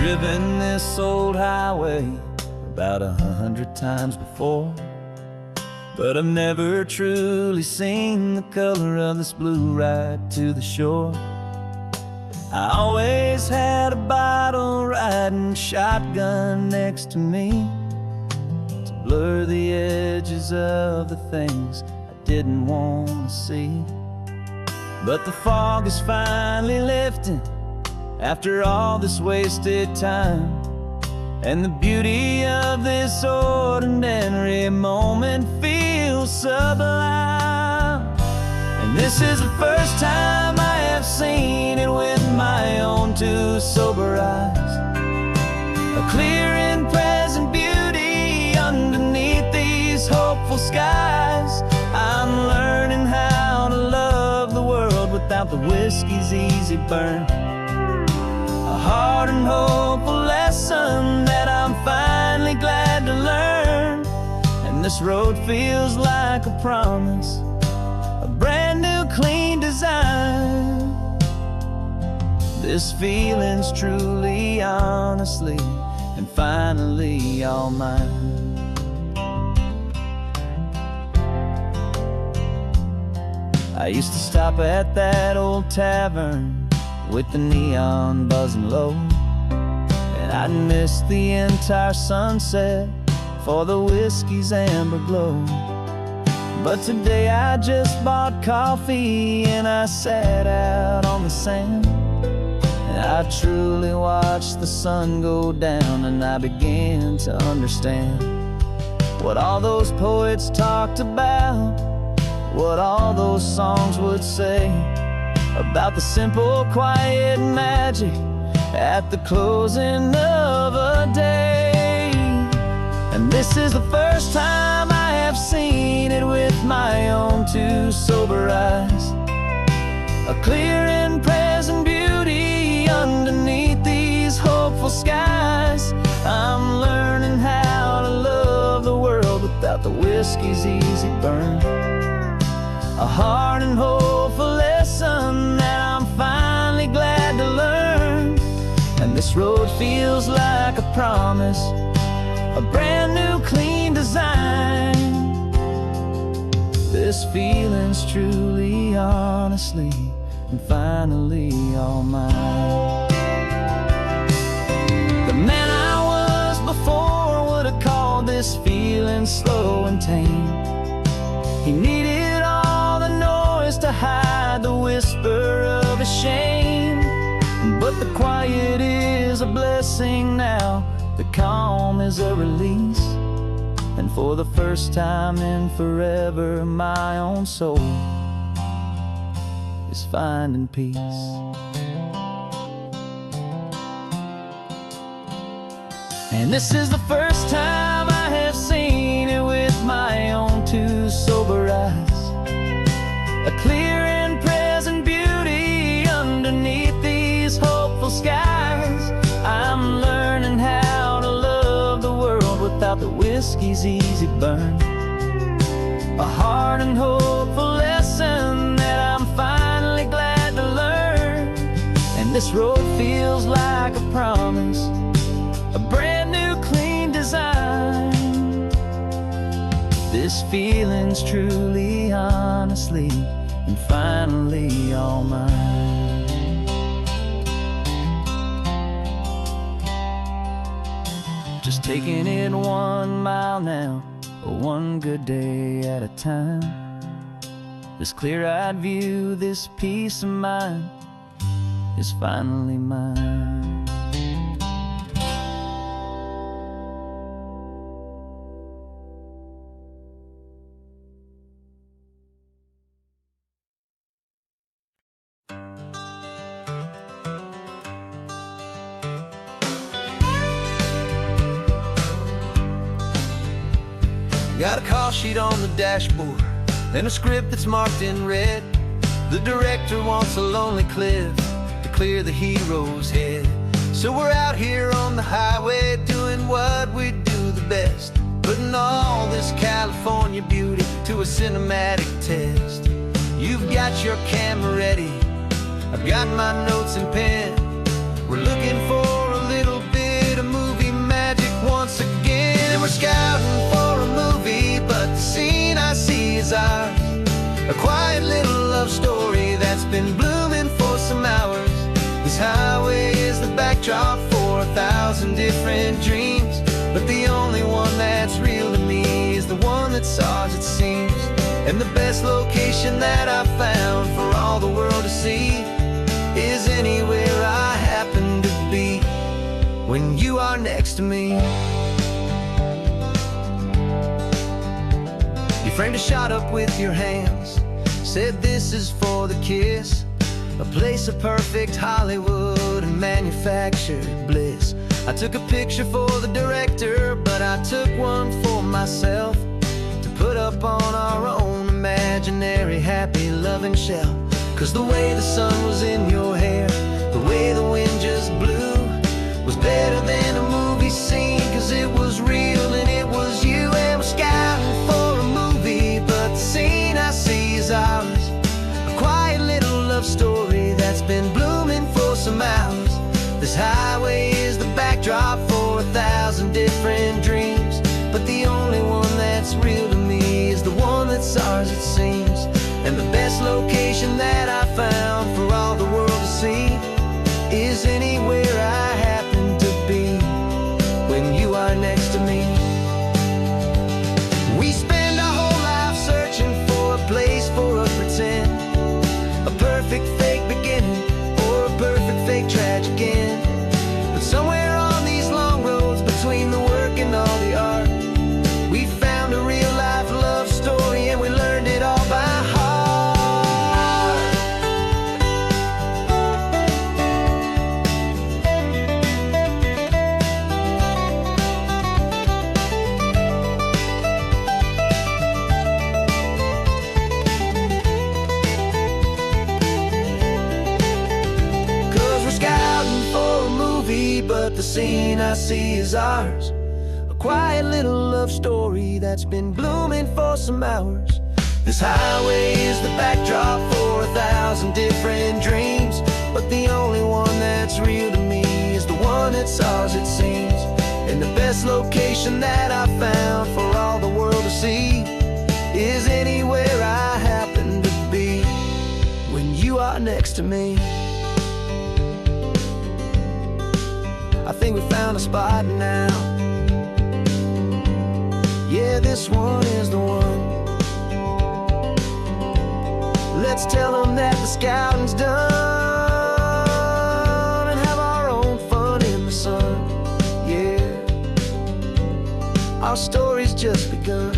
driven this old highway about 100 times before, but I've never truly seen the color of this blue right to the shore. I always had a bottle riding shotgun next to me to blur the edges of the things I didn't want to see. But the fog is finally lifting after all this wasted time, and the beauty of this ordinary moment feels sublime. And this is the first time I have seen it with my own two sober eyes, a clear and present beauty underneath these hopeful skies. I'm learning how to love the world without the whiskey's easy burn, a hard and hopeful lesson that I'm finally glad to learn. And this road feels like a promise, a brand new clean design. This feeling's truly, honestly, and finally all mine. I used to stop at that old tavern with the neon buzzing low, and I'd miss the entire sunset for the whiskey's amber glow. But today I just bought coffee and I sat out on the sand, and I truly watched the sun go down, and I began to understand what all those poets talked about, what all those songs would say about the simple, quiet magic at the closing of a day. And this is the first time I have seen it with my own two sober eyes, a clear and present beauty underneath these hopeful skies. I'm learning how to love the world without the whiskey's easy burn, a hard and hopeful lesson that I'm finally glad to learn. And this road feels like a promise, a brand new clean design. This feeling's truly, honestly, and finally all mine. The man I was before would have called this feeling slow and tame. He needed all the noise to hide the whisper of his shame, but the quiet is a blessing now, the calm is a release, and for the first time in forever my own soul is finding peace. And this is the first time I have seen it with my own two sober eyes, a clear and present beauty underneath these hopeful skies. I'm learning how to love the world without the whiskey's easy burn, a hard and hopeful lesson that I'm finally glad to learn. And this road feels like a promise, a brand new clean design. This feeling's truly, honestly, and finally all mine. Just taking it 1 mile now, one good day at a time. This clear-eyed view, this peace of mind is finally mine. Got a call sheet on the dashboard and a script that's marked in red. The director wants a lonely cliff to clear the hero's head. So we're out here on the highway doing what we do the best, putting all this California beauty to a cinematic test. You've got your camera ready, I've got my notes and pen. We're looking for a little bit we're scouting for a movie, but the scene I see is ours. A quiet little love story that's been blooming for some hours. This highway is the backdrop for 1,000 different dreams, but the only one that's real to me is the one that's ours, it seems. And the best location that I've found for all the world to see is anywhere I happen to be when you are next to me. You framed a shot up with your hands, said this is for the kiss, a place of perfect Hollywood and manufactured bliss. I took a picture for the director, but I took one for myself to put up on our own imaginary happy loving shelf. 'Cause the way the sun was in your hair, the way the wind just blew, was better than a movie scene, 'cause it was real and it was you. And we're scouting for a movie, but the scene I see is ours. A quiet little love story that's been blooming for some hours. This highway is the backdrop for 1,000 different dreams, but the only one that's real to me is the one that's ours, it seems. And the best location that I found for all the world to see is anywhere I happen to be when you are next to me. We spend our whole life searching for a place for a pretend, a perfect fake beginning or a perfect fake tragic end. But somewhere on these long roads between the work and all the art, we found a real life love story and we learned it all by heart. But the scene I see is ours. A quiet little love story that's been blooming for some hours. This highway is the backdrop for 1,000 different dreams, but the only one that's real to me is the one that's ours, it seems. And the best location that I found for all the world to see is anywhere I happen to be when you are next to me. I think we found a spot now. Yeah, this one is the one. Let's tell them that the scouting's done and have our own fun in the sun. Yeah, our story's just begun.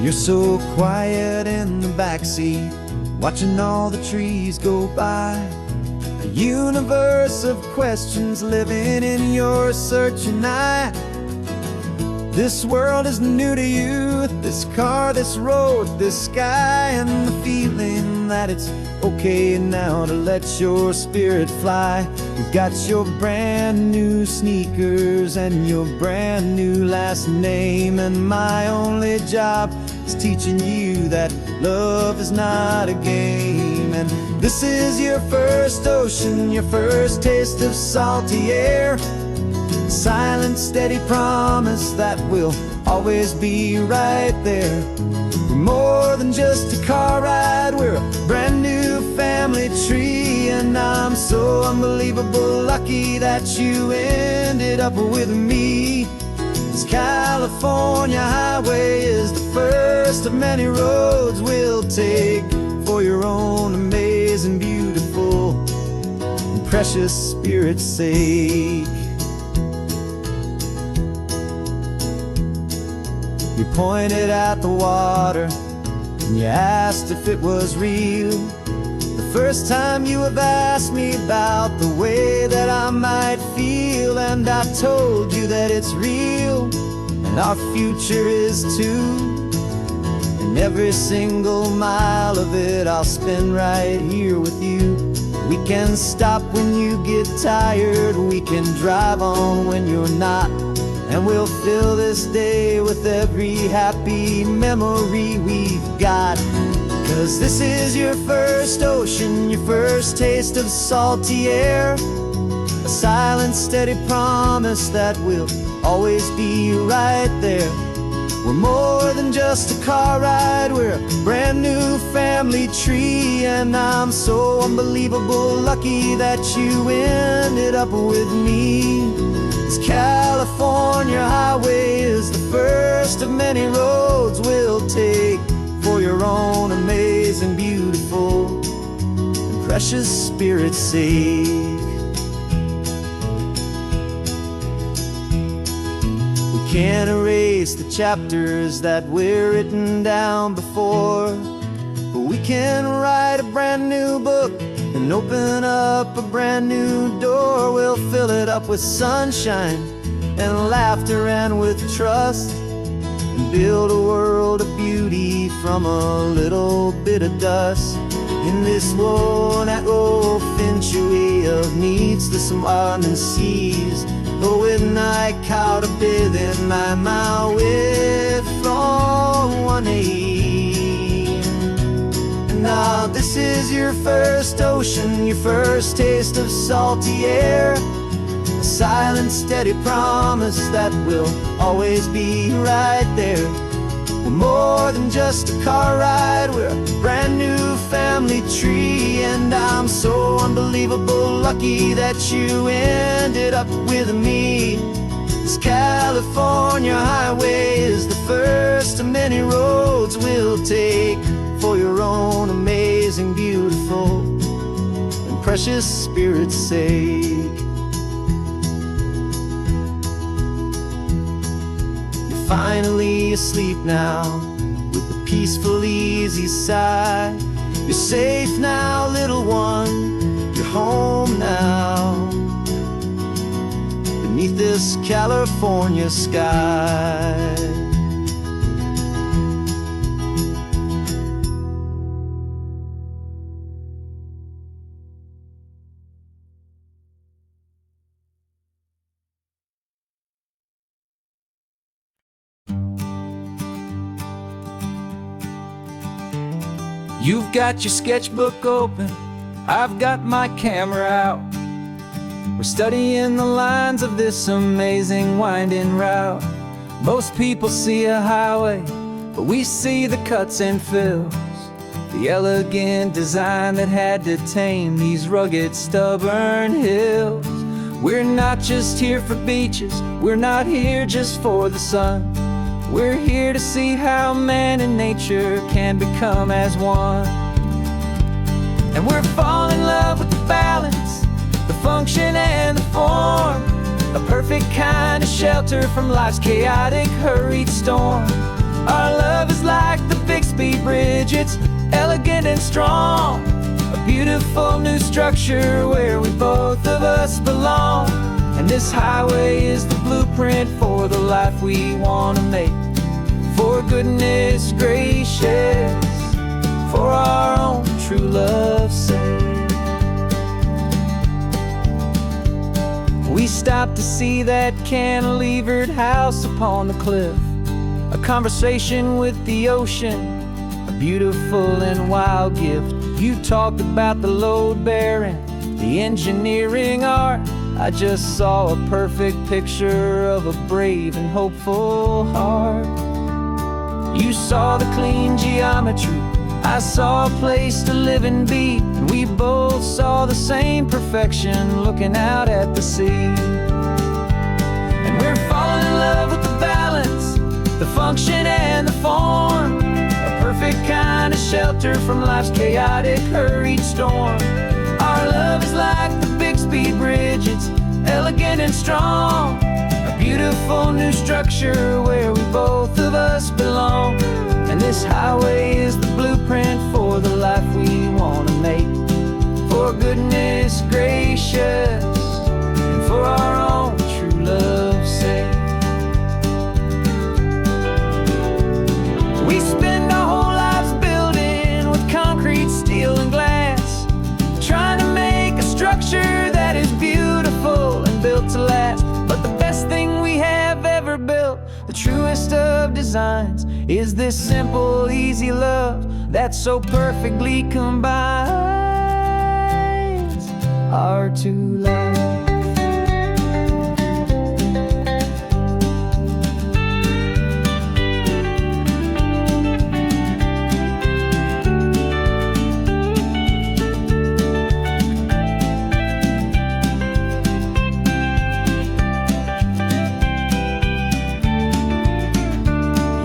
You're so quiet in the backseat, watching all the trees go by. A universe of questions living in your searching eye. This world is new to you, this car, this road, this sky, and the feeling that it's okay now to let your spirit fly. You've got your brand new sneakers and your brand new last name, and my only job is teaching you that love is not a game. And this is your first ocean, your first taste of salty air. Silent, steady promise that we'll always be right there. We're more than just a car ride, we're a brand new family tree. And I'm so unbelievable lucky that you ended up with me. This California highway is the first of many roads we'll take for your own amazing, beautiful, and precious spirit's sake. You pointed at the water and you asked if it was real. The first time you have asked me about the way that I might feel, and I told you that it's real and our future is too. And every single mile of it I'll spend right here with you. We can stop when you get tired, we can drive on when you're not, and we'll fill this day with every happy memory we've got. 'Cause this is your first ocean, your first taste of salty air, a silent, steady promise that we'll always be right there. We're more than just a car ride, we're a brand new family tree, and I'm so unbelievable lucky that you ended up with me. This California highway is the first of many roads we'll take for your own amazing, beautiful, and precious spirit's sake. Can't erase the chapters that we're written down before, but we can write a brand new book and open up a brand new door. We'll fill it up with sunshine and laughter and with trust, and build a world of beauty from a little bit of dust. In this world century of needs to some island seas, though with night caught a bit in my way from 180. Now this is your first ocean, your first taste of salty air, a silent, steady promise that we'll always be right there. We're more than just a car ride, we're a brand new family tree, and I'm so unbelievable lucky that you ended up with me. This California highway is the first of many roads we'll take for your own amazing, beautiful, and precious spirit's sake. Finally asleep now, with a peaceful, easy sigh. You're safe now, little one, you're home now, beneath this California sky. You've got your sketchbook open, I've got my camera out. We're studying the lines of this amazing winding route. Most people see a highway, but we see the cuts and fills, the elegant design that had to tame these rugged, stubborn hills. We're not just here for beaches, we're not here just for the sun. We're here to see how man and nature can become as one. And we're falling in love with the balance, the function and the form, a perfect kind of shelter from life's chaotic, hurried storm. Our love is like the Bixby Bridge, it's elegant and strong, a beautiful new structure where we both of us belong. And this highway is the blueprint for the life we want to make. For goodness gracious, for our own true love's sake. We stopped to see that cantilevered house upon the cliff, a conversation with the ocean, a beautiful and wild gift. You talked about the load bearing, the engineering art. I just saw a perfect picture of a brave and hopeful heart. You saw the clean geometry, I saw a place to live and be, and we both saw the same perfection looking out at the sea. And we're falling in love with the balance, the function and the form, a perfect kind of shelter from life's chaotic, hurried storm. Our love is like the Bixby Bridge, it's elegant and strong, a beautiful new structure where we both of us belong. And this highway is the blueprint for the life we want to make. For goodness gracious, and for our own true love's sake. We spend our whole lives building with concrete, steel, and glass, trying to make designs is this simple, easy love that so perfectly combines our two lives.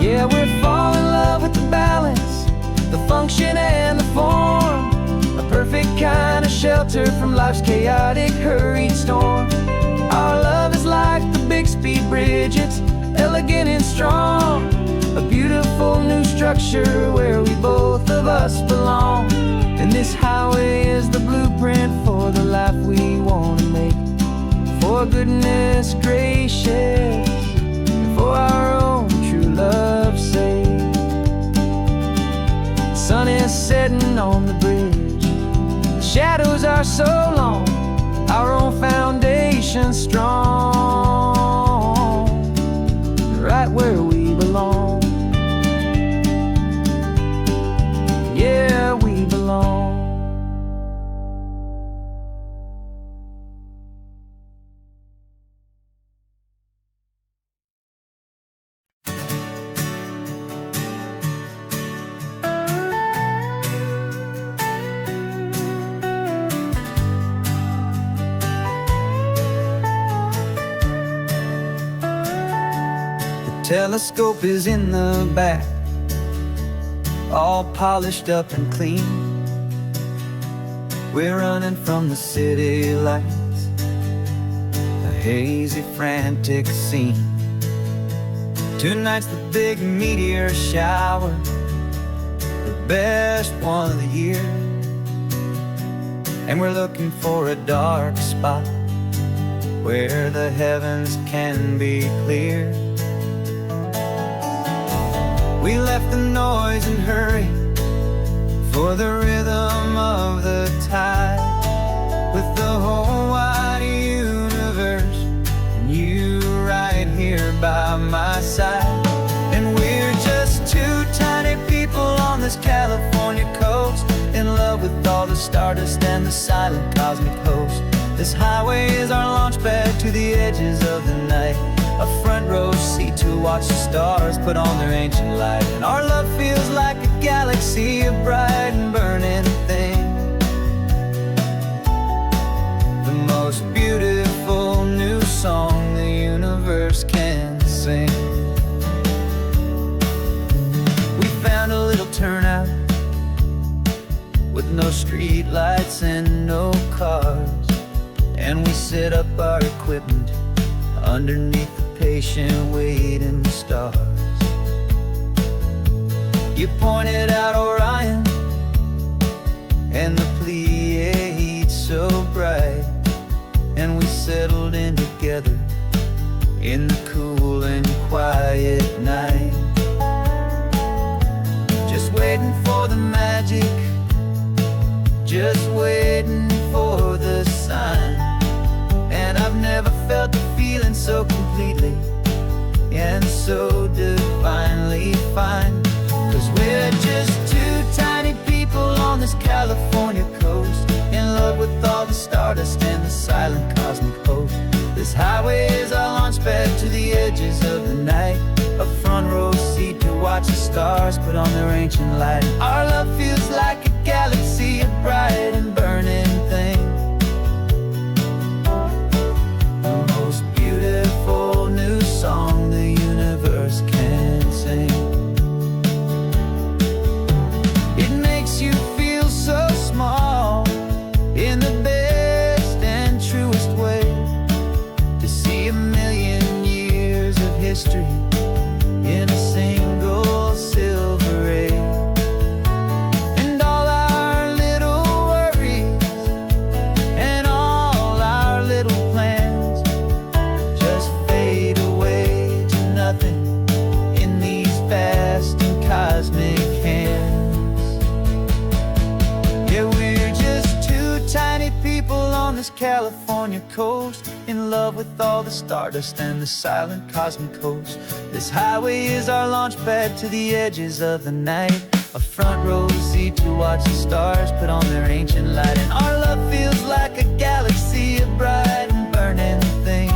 Yeah, we're falling in love with the balance, the function and the form, a perfect kind of shelter from life's chaotic, hurried storm. Our love is like the Bixby Bridge, it's elegant and strong, a beautiful new structure where we both of us belong. And this highway is the blueprint for the life we want to make. For goodness gracious, for our own true love's sake. The sun is setting on the bridge, the shadows are so long, our own foundation strong, right where we belong. Yeah, we belong. Telescope is in the back, all polished up and clean. We're running from the city lights, a hazy, frantic scene. Tonight's the big meteor shower, the best one of the year. And we're looking for a dark spot where the heavens can be clear. We left the noise and hurry for the rhythm of the tide, with the whole wide universe and you right here by my side. And we're just two tiny people on this California coast, in love with all the stardust and the silent cosmic host. This highway is our launch pad to the edges of the night, a front row seat to watch the stars put on their ancient light. And our love feels like a galaxy, a bright and burning thing, the most beautiful new song the universe can sing. We found a little turnout with no street lights and no cars, and we set up our equipment underneath the patient waiting stars. You pointed out Orion and the Pleiades so bright, and we settled in together in the cool and quiet night, just waiting for the magic, just waiting for the sign. And I've never felt the feeling so completely and so divinely fine. 'Cause we're just two tiny people on this California coast, in love with all the stardust and the silent cosmic host. This highway is our launch pad to the edges of the night, a front row seat to watch the stars put on their ancient light. Our love feels like a galaxy, a bright and burning thing, new song the universe can sing. It makes you feel so small in the best and truest way, to see a million years of history in a single silver ray. And all our little worries and all our little plans just fade away to nothing in these vast and cosmic hands. Yeah, we're just two tiny people on this California coast, in love with all the stardust and the silent cosmic coast. This highway is our launch pad to the edges of the night, a front row seat to watch the stars put on their ancient light. And our love feels like a galaxy of bright and burning things,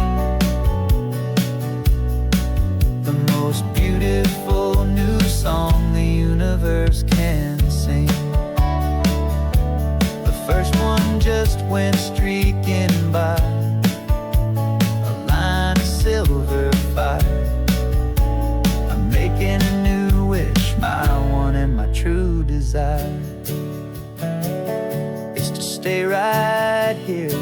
the most beautiful new song the universe can sing. The first one just went streaking by, a line of silver fire. I'm making a new wish, my one and my true desire is to stay right here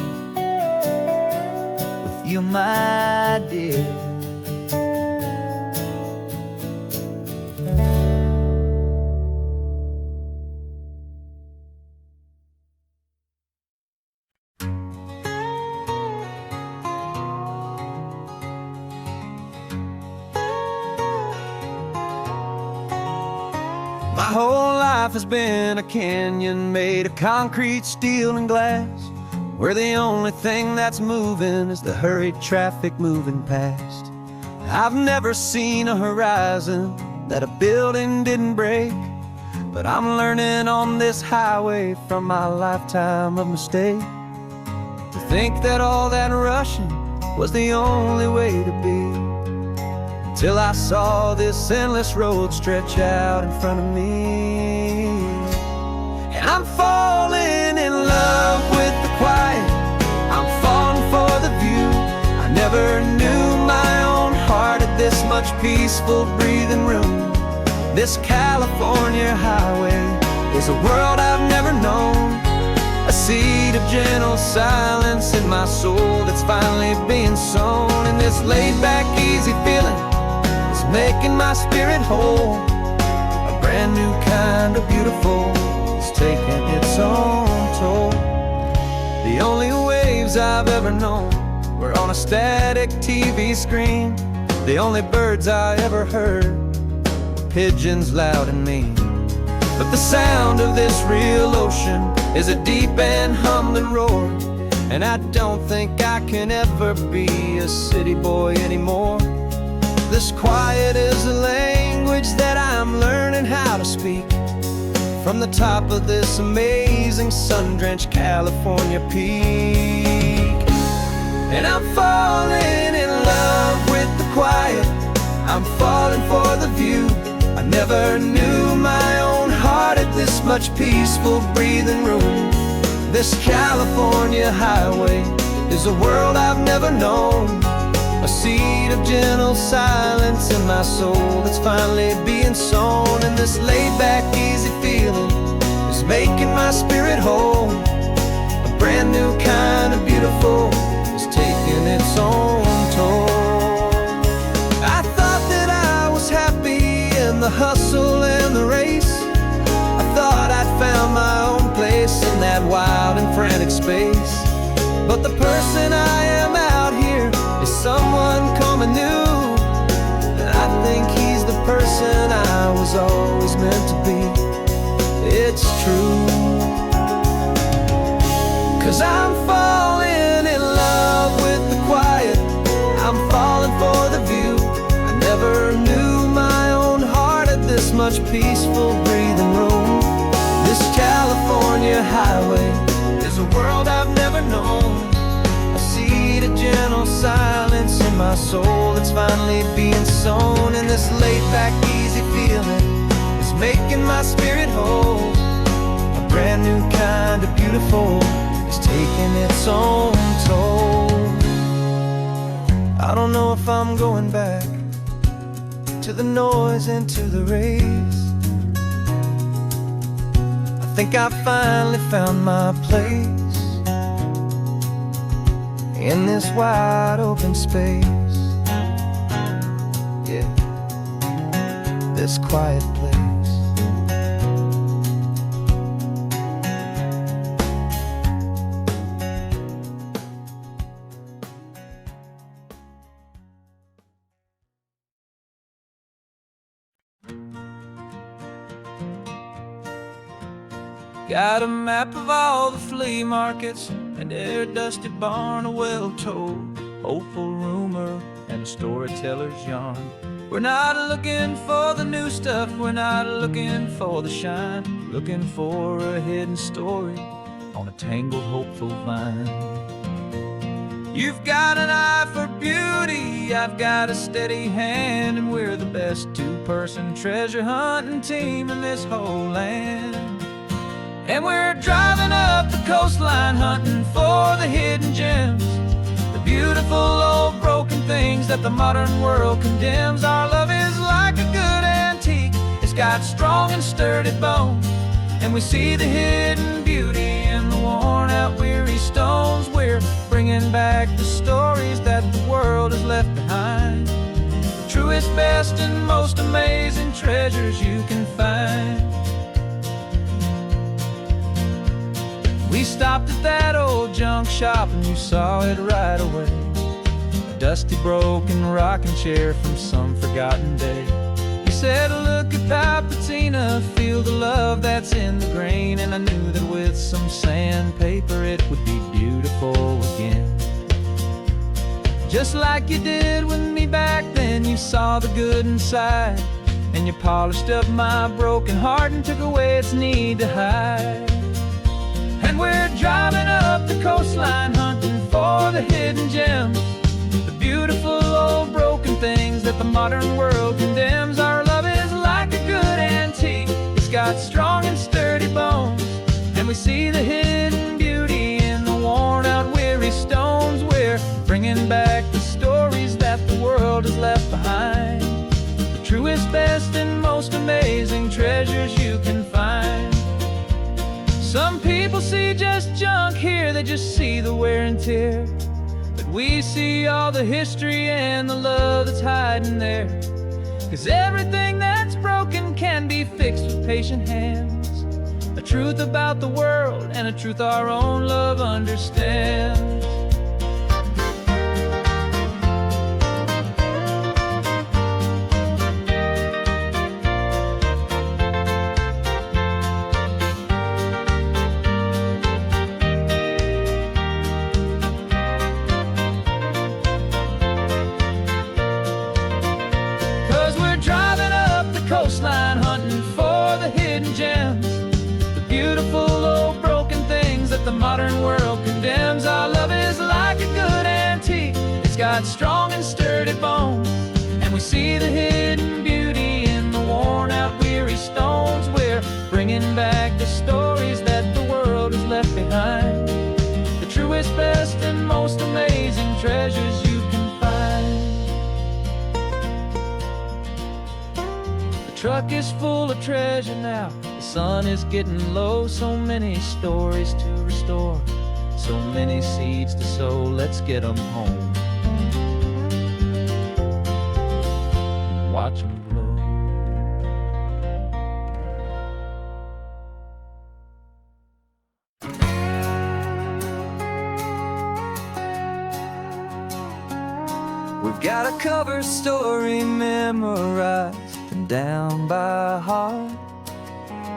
with you, my dear. My whole life has been a canyon made of concrete, steel, and glass, where the only thing that's moving is the hurried traffic moving past. I've never seen a horizon that a building didn't break, but I'm learning on this highway from my lifetime of mistakes to think that all that rushing was the only way to be. Till I saw this endless road stretch out in front of me, and I'm falling in love with the quiet, I'm falling for the view. I never knew my own heart had this much peaceful breathing room. This California highway is a world I've never known, a seed of gentle silence in my soul that's finally being sown. And this laid-back, easy feeling making my spirit whole, a brand new kind of beautiful is taking its own toll. The only waves I've ever known were on a static TV screen. The only birds I ever heard were pigeons loud and mean. But the sound of this real ocean is a deep and humbling roar, and I don't think I can ever be a city boy anymore. This quiet is a language that I'm learning how to speak from the top of this amazing sun-drenched California peak. And I'm falling in love with the quiet, I'm falling for the view. I never knew my own heart had this much peaceful breathing room. This California highway is a world I've never known, a seed of gentle silence in my soul that's finally being sown. And this laid-back, easy feeling is making my spirit whole, a brand new kind of beautiful is taking its own toll. I thought that I was happy in the hustle and the race, I thought I'd found my own place in that wild and frantic space. But the person I am out here is someone coming new, and I think he's the person I was always meant to be. It's true, 'cause I'm falling in love with the quiet, I'm falling for the view. I never knew my own heart had this much peaceful breathing room. This California highway is a world I've never known, a seed of gentle silence in my soul that's finally being sown. And this laid-back, easy feeling is making my spirit whole, a brand new kind of beautiful is taking its own toll. I don't know if I'm going back to the noise and to the race. I think I finally found my place in this wide open space, yeah, this quiet place. Got a map of all the flea markets and every dusty barn a well told. hopeful rumor, and a storyteller's yarn. We're not looking for the new stuff, we're not looking for the shine, looking for a hidden story on a tangled, hopeful vine. You've got an eye for beauty, I've got a steady hand, and we're the best two-person treasure hunting team in this whole land. And we're driving up the coastline hunting for the hidden gems, the beautiful old broken things that the modern world condemns. Our love is like a good antique, it's got strong and sturdy bones, and we see the hidden beauty in the worn out weary stones. We're bringing back the stories that the world has left behind, the truest, best, and most amazing treasures you can find. We stopped at that old junk shop and you saw it right away, a dusty, broken rocking chair from some forgotten day. You said, look at Papatina, feel the love that's in the grain, and I knew that with some sandpaper it would be beautiful again. Just like you did with me back then, you saw the good inside, and you polished up my broken heart and took away its need to hide. And we're driving up the coastline hunting for the hidden gems, the beautiful old broken things that the modern world condemns. Our love is like a good antique, it's got strong and sturdy bones, and we see the hidden beauty in the worn out weary stones. We're bringing back the stories that the world has left behind, the truest, best, and most amazing treasures you can find. Some people see just junk here, they just see the wear and tear, but we see all the history and the love that's hiding there. 'Cause everything that's broken can be fixed with patient hands, a truth about the world and a truth our own love understands. 'Cause we're driving up the coastline hunting for the hidden gems, the beautiful old broken things that the modern world condemns. Our love is like a good antique, it's got strong and sturdy bones, and we see the hidden beauty in the worn out weary stones. We're bringing back the stories that the world has left behind, the truest, best, and most amazing treasures you can find. The truck is full of treasure now, the sun is getting low. So many stories to restore, so many seeds to sow. Let's get them home, watch them blow. We've got a cover story memorized and down by heart,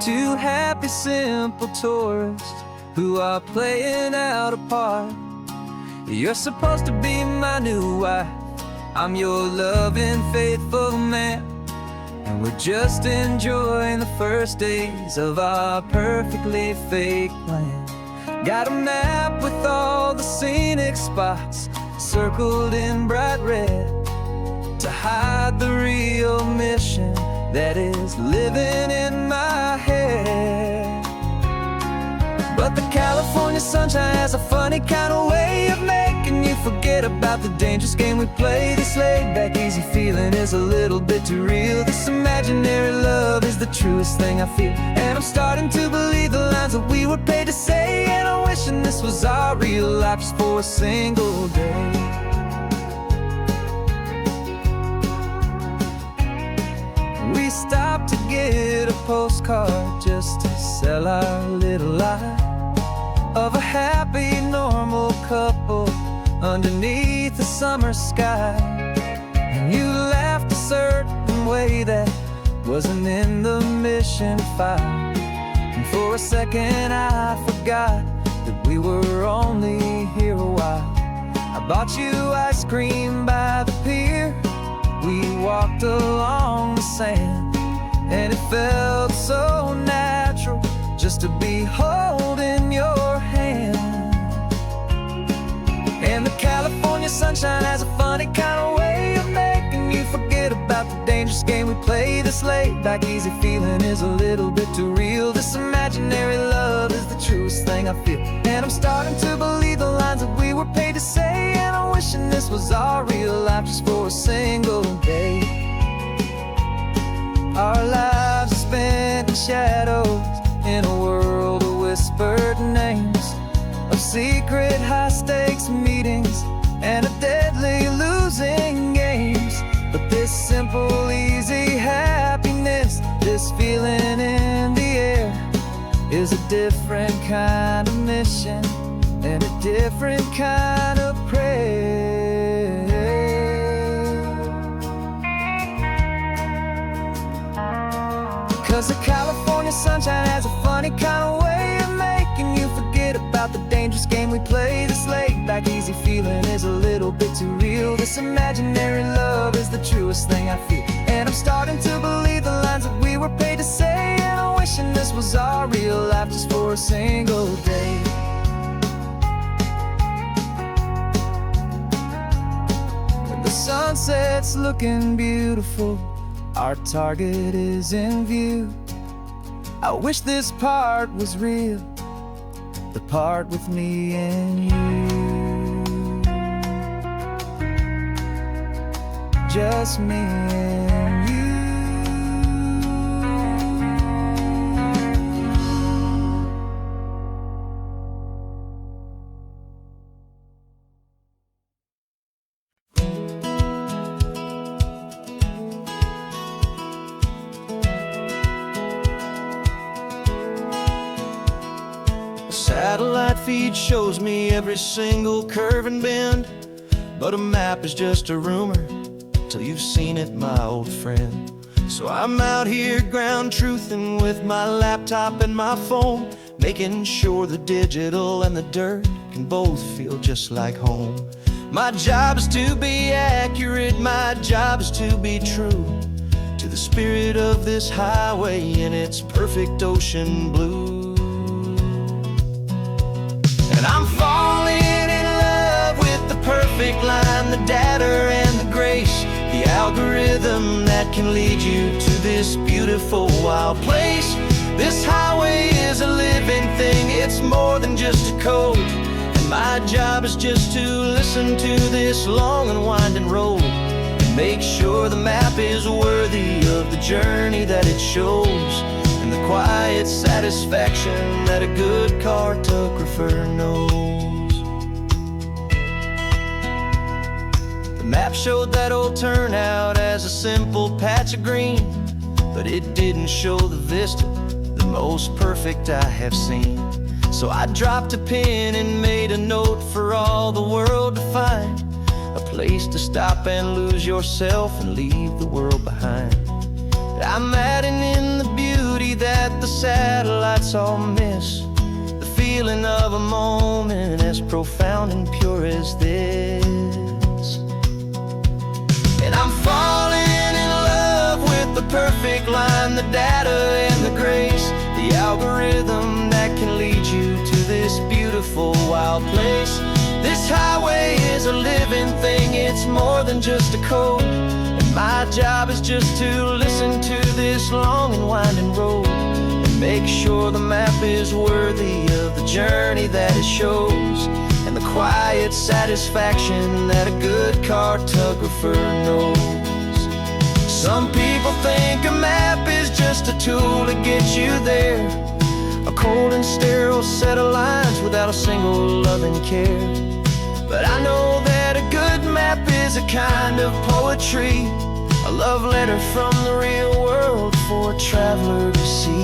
two happy, simple tourists who are playing out a part. You're supposed to be my new wife, I'm your loving, faithful man, and we're just enjoying the first days of our perfectly fake plan. Got a map with all the scenic spots circled in bright red to hide the real mission that is living in my head. But the California sunshine has a funny kind of way of making you forget about the dangerous game we play. This laid-back, easy feeling is a little bit too real. This imaginary love is the truest thing I feel, and I'm starting to believe the lines that we were paid to say. And I'm wishing this was our real life just for a single day. We stopped to get a postcard just to sell our little lie of a happy, normal couple underneath the summer sky. And you laughed a certain way that wasn't in the mission file, and for a second I forgot that we were only here a while. I bought you ice cream by the pier. We walked along the sand, and it felt so natural just to be holding your hand. And the California sunshine has a funny kind of way of making you forget about the dangerous game we play. This laid back easy feeling is a little bit too real. This imaginary love is the truest thing I feel, and I'm starting to believe the lines that we were paid to say. And I'm wishing this was our real life just for a single day. Our lives are spent in shadows, in a world of whispered names, of secret high-stakes meetings and of deadly losing games. But this simple, easy happiness, this feeling in the air, is a different kind of mission and a different kind of prayer. 'Cause the California sunshine has a funny kind of way of making you forget about the dangerous game we play. This laid back easy feeling is a little bit too real. This imaginary love is the truest thing I feel, and I'm starting to believe the lines that we were paid to say. And I'm wishing this was our real life just for a single day. When the sunset's looking beautiful, our target is in view. I wish this part was real, the part with me and you. Just me and you. Satellite feed shows me every single curve and bend, but a map is just a rumor till you've seen it, my old friend. So I'm out here ground truthing with my laptop and my phone, making sure the digital and the dirt can both feel just like home. My job is to be accurate, my job is to be true to the spirit of this highway in its perfect ocean blue. And I'm falling in love with the perfect line, the data and the grace, the algorithm that can lead you to this beautiful wild place. This highway is a living thing, it's more than just a code. And my job is just to listen to this long and winding road and make sure the map is worthy of the journey that it shows, and the quiet satisfaction that a good cartographer knows. The map showed that old turnout as a simple patch of green, but it didn't show the vista, the most perfect I have seen. So I dropped a pin and made a note for all the world to find, a place to stop and lose yourself and leave the world behind. I'm adding in the beauty that the satellites all miss, the feeling of a moment as profound and pure as this. And I'm falling in love with the perfect line, the data and the grace, the algorithm that can lead you to this beautiful wild place. This highway is a living thing, it's more than just a code. My job is just to listen to this long and winding road and make sure the map is worthy of the journey that it shows, and the quiet satisfaction that a good cartographer knows. Some people think a map is just a tool to get you there, a cold and sterile set of lines without a single loving care. But I know that a good map is a kind of poetry, a love letter from the real world for a traveler to see.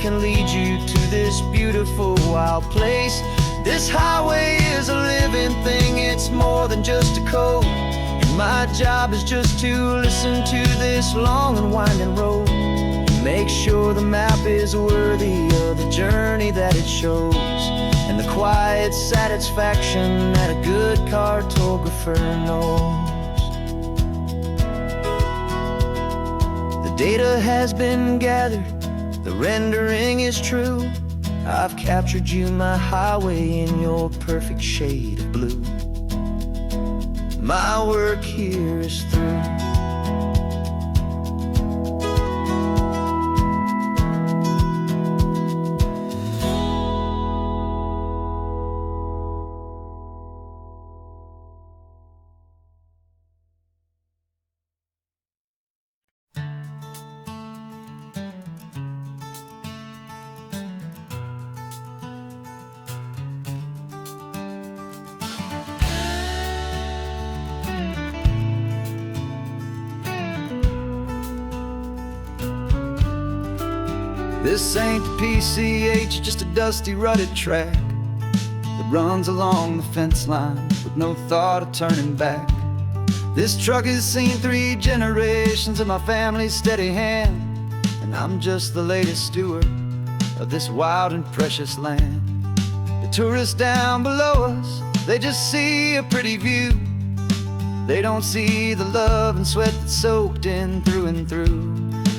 can lead you to this beautiful wild place. This highway is a living thing, it's more than just a code. And my job is just to listen to this long and winding road, and make sure the map is worthy of the journey that it shows, and the quiet satisfaction that a good cartographer knows. The data has been gathered, the rendering is true. I've captured you, my highway, in your perfect shade of blue. My work here is through. This ain't the PCH, just a dusty, rutted track that runs along the fence line with no thought of turning back. This truck has seen 3 generations of my family's steady hand, and I'm just the latest steward of this wild and precious land. The tourists down below us, they just see a pretty view. They don't see the love and sweat that's soaked in through and through.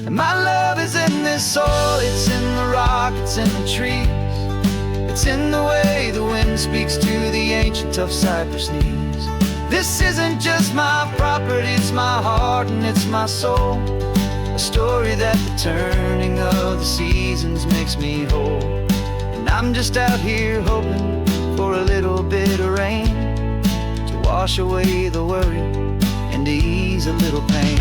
And my love is in this soil, it's in the rock, it's in the trees. It's in the way the wind speaks to the ancient tough cypress knees. This isn't just my property, it's my heart and it's my soul. A story that the turning of the seasons makes me whole. And I'm just out here hoping for a little bit of rain to wash away the worry and to ease a little pain.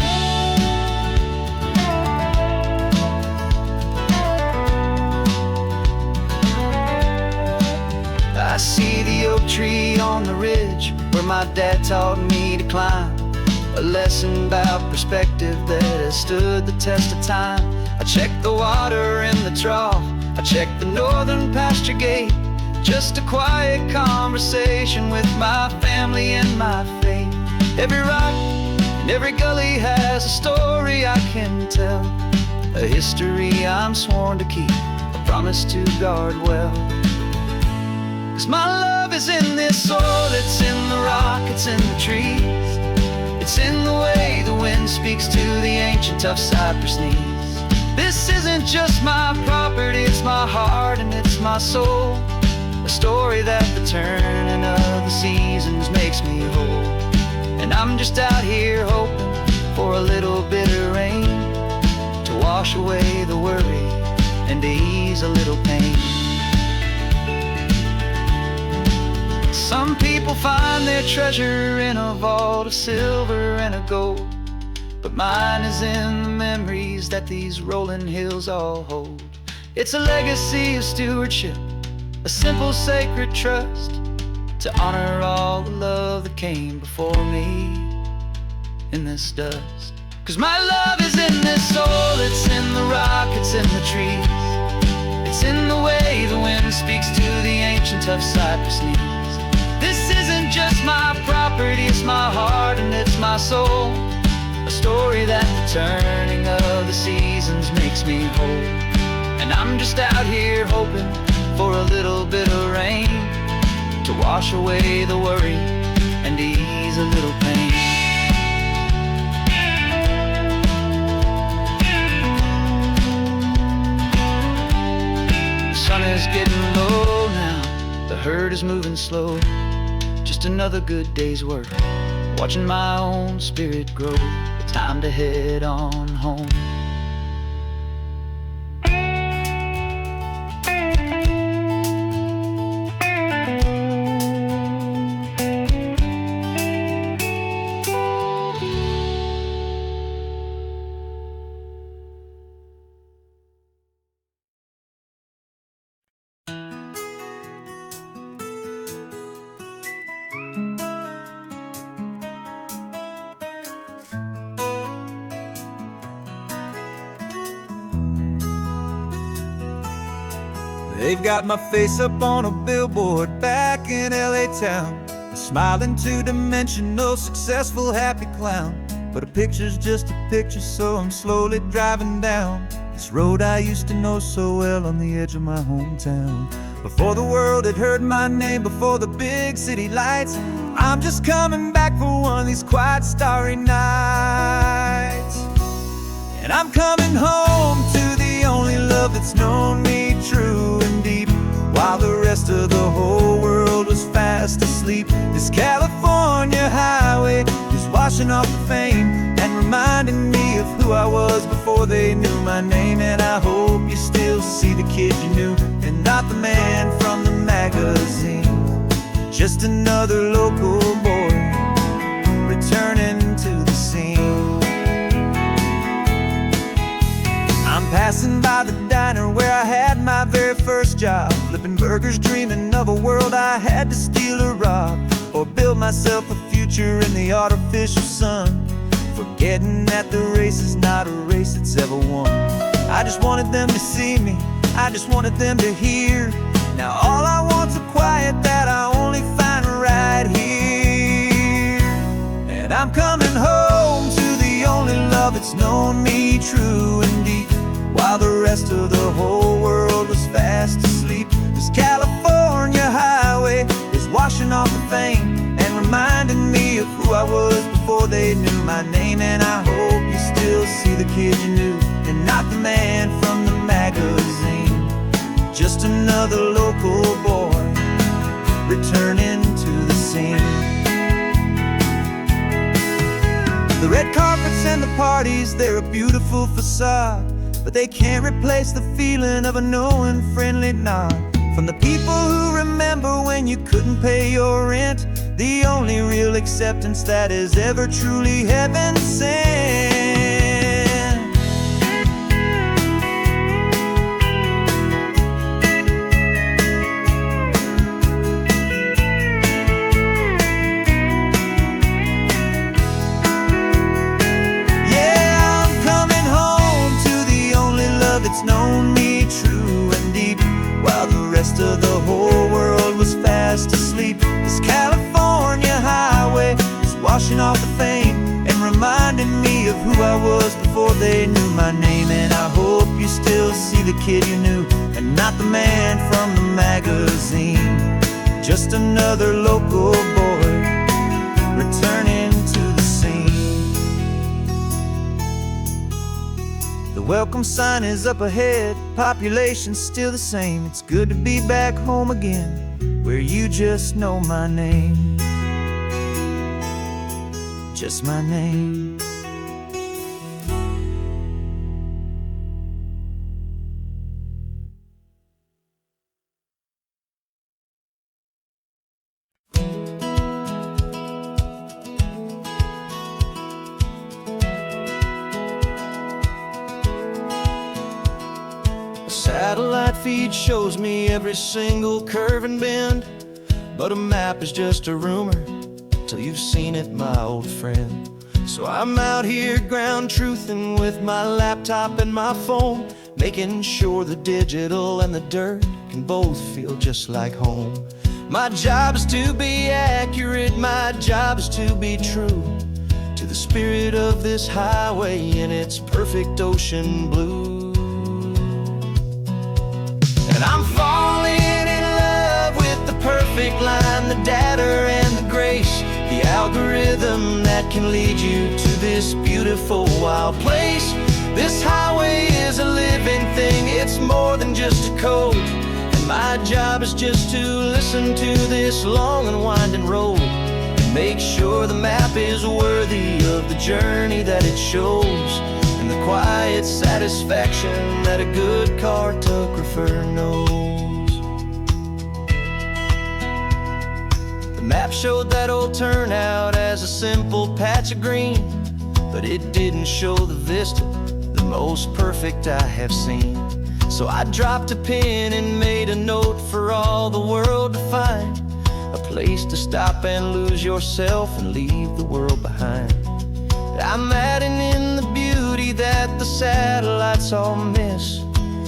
I see the oak tree on the ridge where my dad taught me to climb, a lesson about perspective that has stood the test of time. I check the water in the trough, I check the northern pasture gate, just a quiet conversation with my family and my faith. Every rock and every gully has a story I can tell, a history I'm sworn to keep, a promise to guard well. 'Cause my love is in this soil, it's in the rock, it's in the trees. It's in the way the wind speaks to the ancient tough cypress knees. This isn't just my property, it's my heart and it's my soul. A story that the turning of the seasons makes me whole. And I'm just out here hoping for a little bit of rain to wash away the worry and to ease a little pain. Some people find their treasure in a vault of silver and of gold, but mine is in the memories that these rolling hills all hold. It's a legacy of stewardship, a simple sacred trust, to honor all the love that came before me in this dust. 'Cause my love is in this soul, it's in the rock, it's in the trees. It's in the way the wind speaks to the ancient tough cypress knees. This isn't just my property, it's my heart and it's my soul. A story that the turning of the seasons makes me whole. And I'm just out here hoping for a little bit of rain to wash away the worry and ease a little pain. The sun is getting low now, the herd is moving slow. Just another good day's work, watching my own spirit grow. Time to head on home. They've got my face up on a billboard back in LA town, a smiling two-dimensional, successful, happy clown. But a picture's just a picture, so I'm slowly driving down this road I used to know so well on the edge of my hometown. Before the world had heard my name, before the big city lights, I'm just coming back for one of these quiet, starry nights. And I'm coming home to the only love that's known me true and deep, while the rest of the whole world was fast asleep. This California highway is washing off the fame and reminding me of who I was before they knew my name. And I hope you still see the kid you knew, and not the man from the magazine. Just another local boy returning to the scene. I'm passing by the diner where I had my very first job, flipping burgers, dreaming of a world I had to steal or rob, or build myself a future in the artificial sun, forgetting that the race is not a race that's ever won. I just wanted them to see me, I just wanted them to hear. Now all I want's a quiet that I only find right here. And I'm coming home to the only love that's known me true and deep, while the rest of the whole world was fast asleep. This California highway is washing off the fame and reminding me of who I was before they knew my name. And I hope you still see the kid you knew, and not the man from the magazine. Just another local boy returning to the scene. The red carpets and the parties, they're a beautiful facade, but they can't replace the feeling of a knowing, friendly nod from the people who remember when you couldn't pay your rent. The only real acceptance that is ever truly heaven sent. It's known me true and deep, while the rest of the whole world was fast asleep. This California highway is washing off the fame and reminding me of who I was before they knew my name. And I hope you still see the kid you knew, and not the man from the magazine. Just another local boy returning to the scene. The welcome sign is up ahead, population's still the same. It's good to be back home again, where you just know my name. Just my name. Satellite feed shows me every single curve and bend, but a map is just a rumor till you've seen it, my old friend. So I'm out here ground truthing with my laptop and my phone, making sure the digital and the dirt can both feel just like home. My job is to be accurate, my job is to be true to the spirit of this highway in its perfect ocean blue. And I'm falling in love with the perfect line, the data and the grace, the algorithm that can lead you to this beautiful wild place. This highway is a living thing, it's more than just a code. And my job is just to listen to this long and winding road and make sure the map is worthy of the journey that it shows, and the quiet satisfaction that a good cartographer knows. The map showed that old turnout as a simple patch of green, but it didn't show the vista, the most perfect I have seen. So I dropped a pin and made a note for all the world to find, a place to stop and lose yourself and leave the world behind. I'm adding in the beauty that the satellites all miss,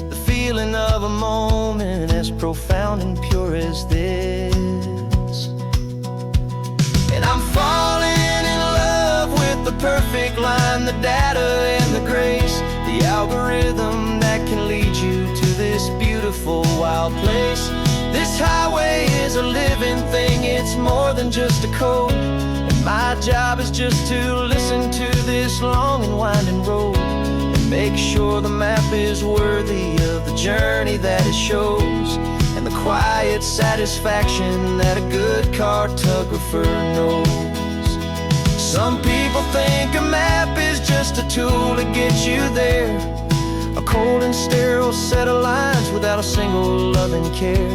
the feeling of a moment as profound and pure as this. And I'm falling in love with the perfect line, the data and the grace, the algorithm that can lead you to this beautiful wild place. This highway is a living thing, it's more than just a code. And my job is just to listen to this long and winding road and make sure the map is worthy of the journey that it shows, and the quiet satisfaction that a good cartographer knows. Some people think a map is just a tool to get you there, a cold and sterile set of lines without a single loving care.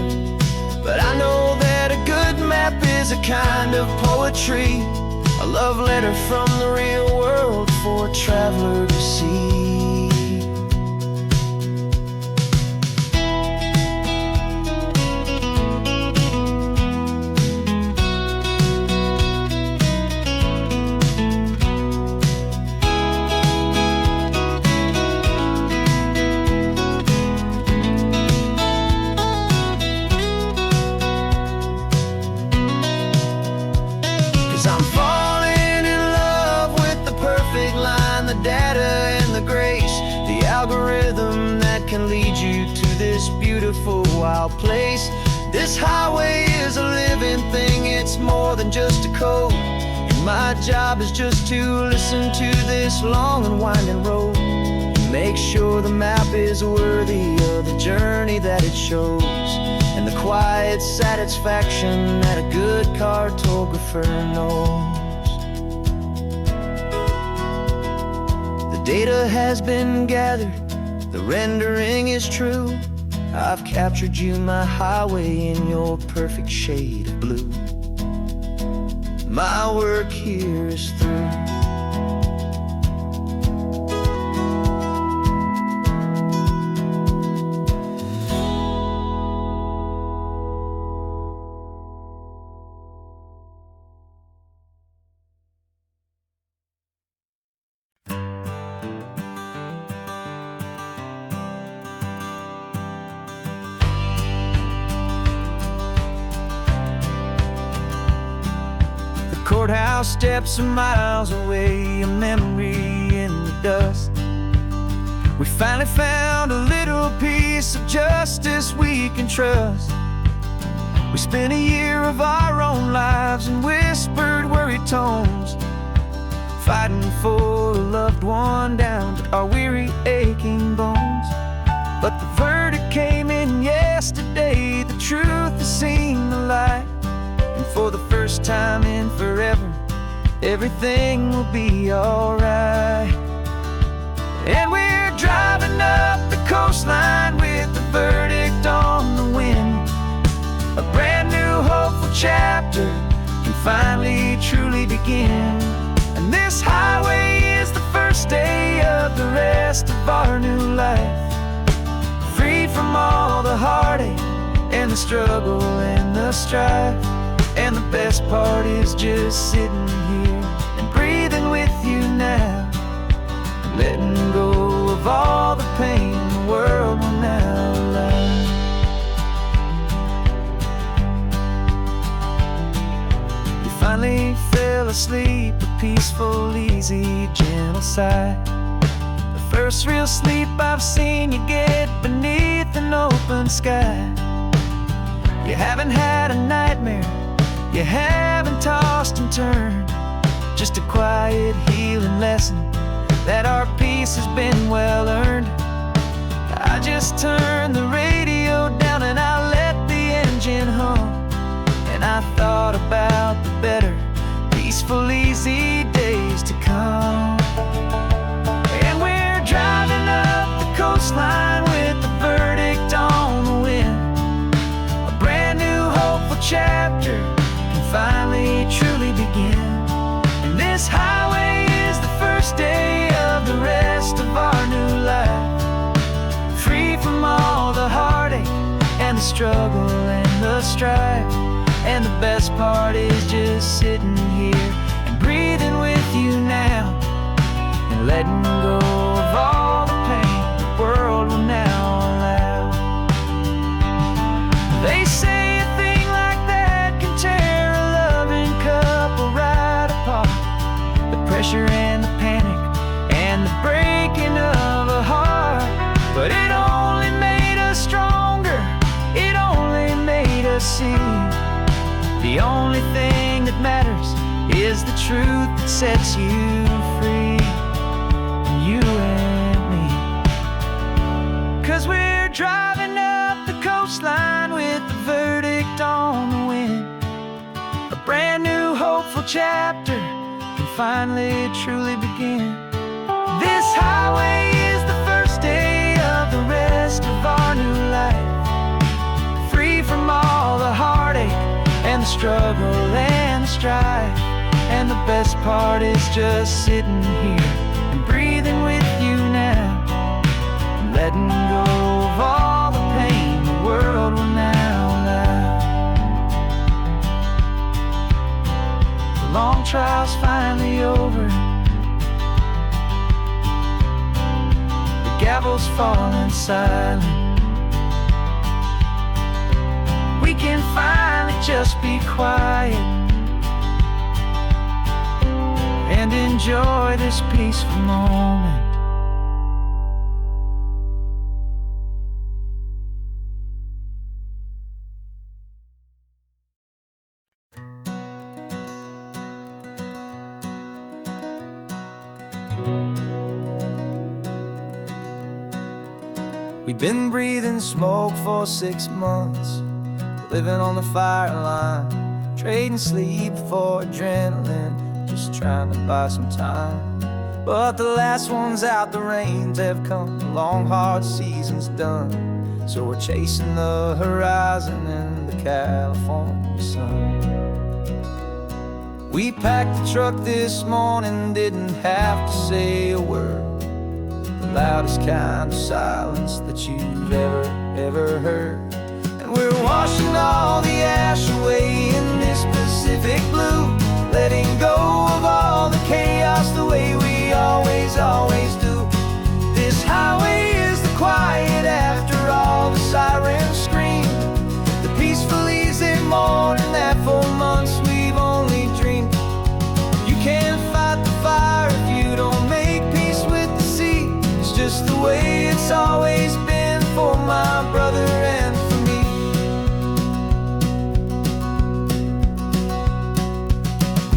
But I know that a good map is a kind of poetry, a love letter from the real world for a traveler to see. 'Cause I'm falling in love with the perfect line, the data and the grace, the algorithm that can lead you to this beautiful wild place. This highway is a living thing, it's more than just a code. And my job is just to listen to this long and winding road and make sure the map is worthy of the journey that it shows, and the quiet satisfaction that a good cartographer knows. The data has been gathered, the rendering is true. I've captured you, my highway, in your perfect shade of blue. My work here is through. Courthouse steps are miles away, a memory in the dust. We finally found a little piece of justice we can trust. We spent a year of our own lives in whispered, worried tones, fighting for a loved one down to our weary, aching bones. But the verdict came in yesterday, the truth has seen the light. And for the first time in forever, everything will be alright. And we're driving up the coastline with the verdict on the wind. A brand new hopeful chapter can finally truly begin. And this highway is the first day of the rest of our new life, freed from all the heartache and the struggle and the strife. And the best part is just sitting here and breathing with you now, letting go of all the pain the world will now allow. You finally fell asleep, a peaceful, easy, gentle sigh. The first real sleep I've seen you get beneath an open sky. You haven't had a nightmare, you haven't tossed and turned, just a quiet healing lesson that our peace has been well earned. I just turned the radio down and I let the engine hum, and I thought about the better, peaceful, easy days to come. And we're driving up the coastline with the verdict on the wind. A brand new hopeful chapter finally truly begin. And this highway is the first day of the rest of our new life, free from all the heartache and the struggle and the strife. And the best part is just sitting here and breathing with you now, and letting go of all the pain the world will now allow. The only thing that matters is the truth that sets you free, you and me. 'Cause we're driving up the coastline with the verdict on the wind. A brand new hopeful chapter can finally truly begin. This highway is the first day of the rest of our new life, free from all the heartache and the struggle and the strife. And the best part is just sitting here and breathing with you now, and letting go of all the pain the world will now allow. The long trial's finally over, the gavel's falling silent. We can finally just be quiet and enjoy this peaceful moment. We've been breathing smoke for 6 months, living on the fire line, trading sleep for adrenaline, just trying to buy some time. But the last one's out, the rains have come, the long hard season's done. So we're chasing the horizon in the California sun. We packed the truck this morning, didn't have to say a word. The loudest kind of silence that you've ever heard. And we're washing all the ash away in this Pacific blue, letting go of all the chaos the way we always do. This highway is the quiet after all the sirens scream, the peaceful easy morning that for months we've only dreamed. You can't fight the fire if you don't make peace with the sea. It's just the way it's always been for my brother and for me.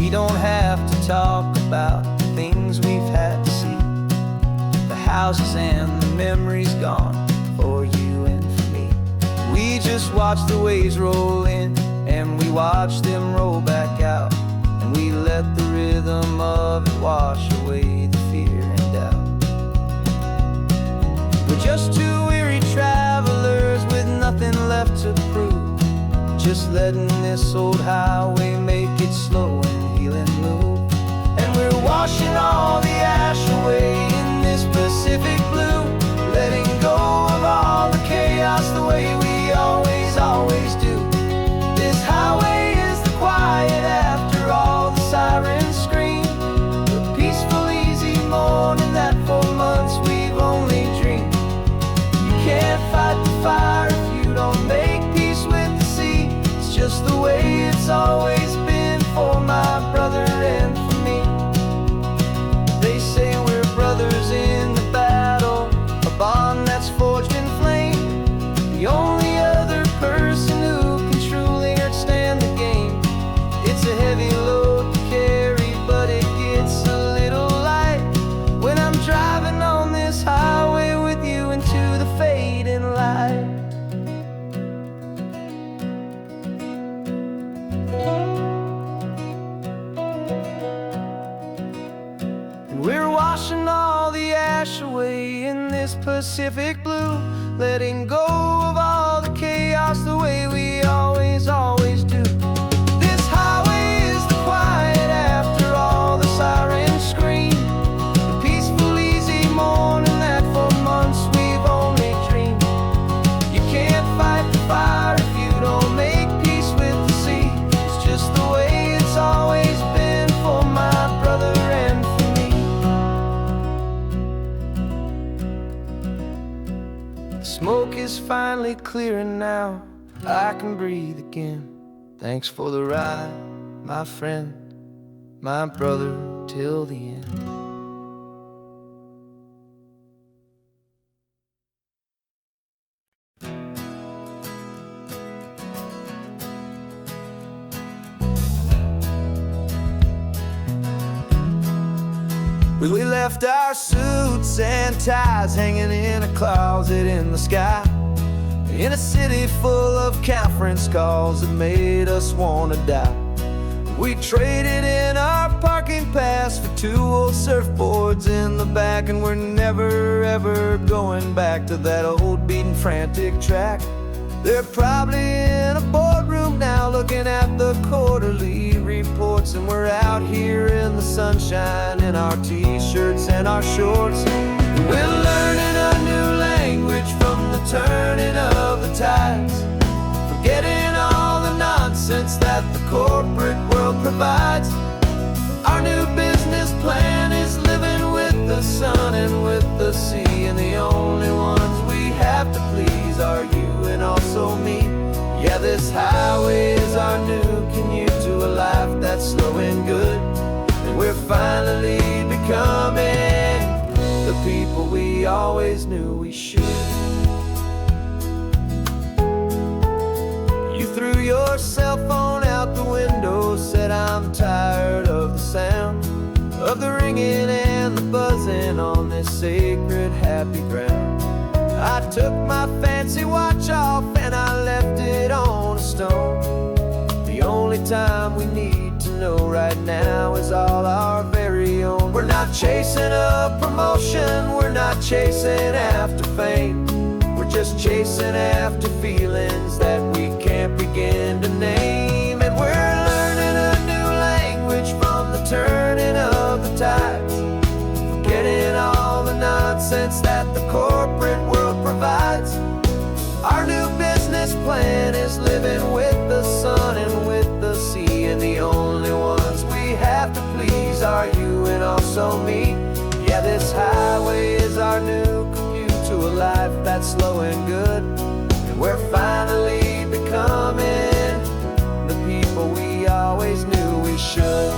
We don't have to talk about the things we've had to see, the houses and the memories gone for you and for me. We just watch the waves roll in and we watch them roll back out, and we let the rhythm of it wash away the fear and doubt. We're just two weary travelers with nothing left to prove, just letting this old highway make it slow and healing move. And we're washing all the ash away in this Pacific blue, letting go of all the chaos the way we always do. This highway is the quiet after all the sirens scream, the peaceful easy morning that for months we've only dreamed. You can't fight the fire if you don't make peace with the sea. It's just the way it's always been for my brother and for me. They say we're brothers in the battle, a bond that's forged in flame. The only other person who can truly understand the game. It's a heavy load to carry, but it gets a little light when I'm driving on this highway with you into the fading light. We're washing all the ash away in this Pacific blue, letting go of all the chaos the way we always do. This highway is the quiet after all the sirens scream, the peaceful easy morning that for months we've only dreamed. You can't fight the fire if you don't make peace with the sea. It's just the way it's always been for my brother and for me. The smoke is finally clearing now, I can breathe again. Thanks for the ride, my friend, my brother till the end. We left our suits and ties hanging in a closet in the sky, in a city full of conference calls that made us wanna die. We traded in our parking pass for 2 old surfboards in the back, and we're never ever going back to that old beaten frantic track. They're probably in a boardroom now looking at the quarterly reports, and we're out here in the sunshine in our t-shirts and our shorts. We're learning a new language from the turning of the tides, forgetting all the nonsense that the corporate world provides. Our new business plan is living with the sun and with the sea, and the only ones we have to please are you and also me. Yeah, this highway is our new commute to a life that's slow and good, and we're finally becoming the people we always knew we should. You threw your cell phone out the window, said I'm tired of the sound of the ringing and the buzzing on this sacred happy ground. I took my fancy watch off and I left it on a stone. The only time we need to know right now is all our very own. We're not chasing a promotion, we're not chasing after fame, we're just chasing after feelings that we can't begin to name. And we're learning a new language from the turning of the tides, forgetting all the nonsense that the corporate world provides. Our new business plan is living with the sun and with the sea, and the only ones we have to please are you and also me. Yeah, this highway is our new commute to a life that's slow and good, and we're finally becoming the people we always knew we should.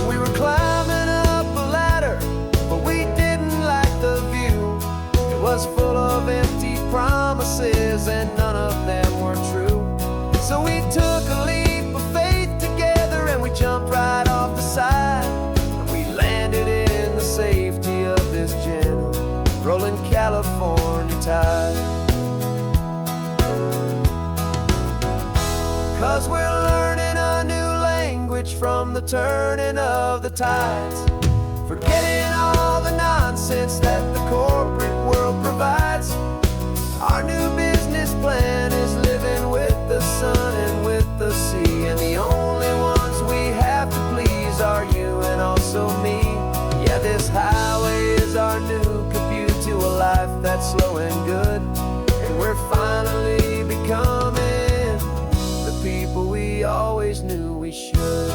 We were climbing up a ladder, but we didn't like the view. It was full of empty promises and none of them were true. So we took a leap of faith together and we jumped right off the side, and we landed in the safety of this gentle rolling California tide. 'Cause we're learning a new language from the turning of the tides, forgetting all the nonsense that the corporate world provides. Our new business plan is living with the sun and with the sea, and the only ones we have to please are you and also me. Yeah, this highway is our new commute to a life that's slow and good, and we're finally becoming the people we always knew we should.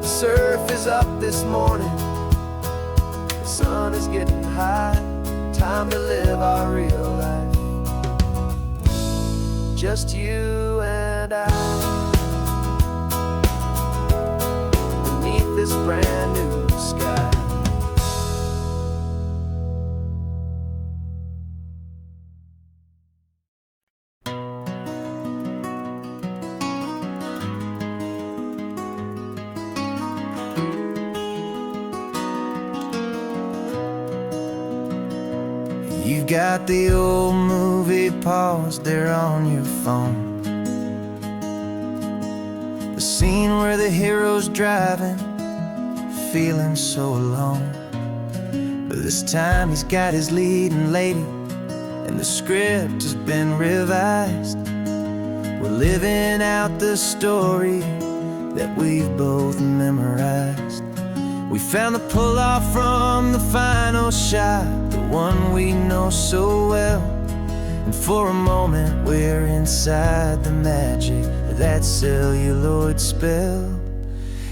The surf is up this morning, the sun is getting high, time to live our real life, just you and I, beneath this brand new sky. You've got the old movie paused there on your phone, the scene where the hero's driving, feeling so alone. But this time he's got his leading lady, and the script has been revised. We're living out the story that we've both memorized. We found the pull-off from the final shot, the one we know so well, and for a moment we're inside the magic of that celluloid spell.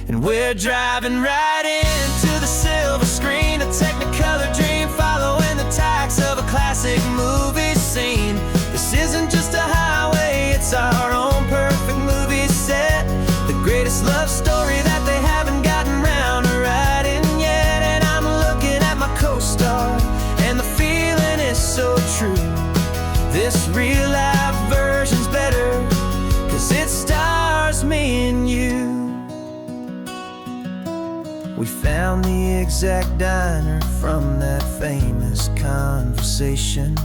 And we're driving right into the silver screen, a technicolor dream following the tacks of a classic movie scene. This isn't just a highway, it's our own perfect movie set, the greatest love story that they haven't gotten round to writing yet. And I'm looking at my co-star, and the feeling is so true. This real life version's better, 'cause it stars me and you. We found the exact diner from that famous conversation,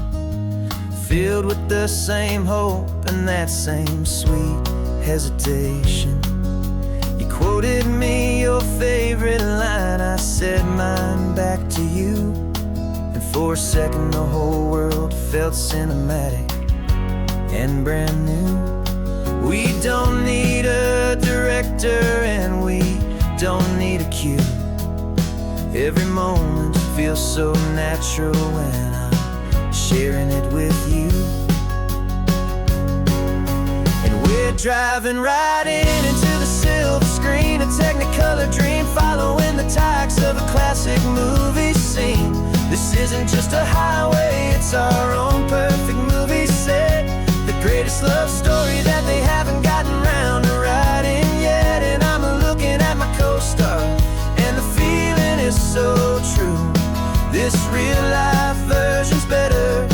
filled with the same hope and that same sweet hesitation. You quoted me your favorite line, I said mine back to you, and for a second the whole world felt cinematic and brand new. We don't need a director and we don't need a cue. Every moment feels so natural when I'm sharing it with you. And we're driving right into the silver screen, a technicolor dream, following the tacks of a classic movie scene. This isn't just a highway, it's our own perfect movie set, the greatest love story that they haven't gotten round to writing yet. And I'm looking at my co-star, and the feeling is so true. This real life version's better,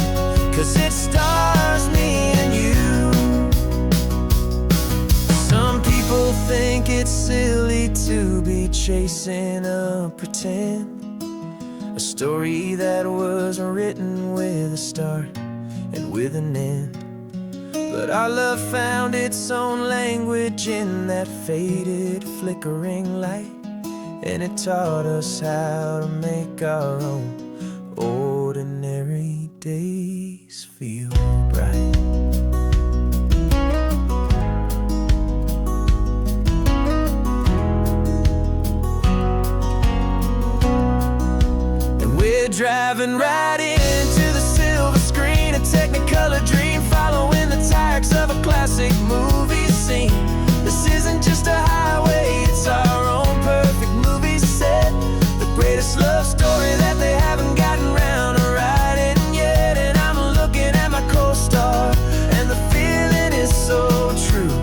'cause it stars me and you. Some people think it's silly to be chasing a pretend, a story that was written with a start and with an end. But our love found its own language in that faded, flickering light, and it taught us how to make our own ordinary days feel bright. And we're driving right into the silver screen, a technicolor dream, following the tacks of a classic movie scene. This isn't just a highway, it's our own perfect movie set, the greatest love story that they haven't gotten round to writing yet. And I'm looking at my co-star, and the feeling is so true.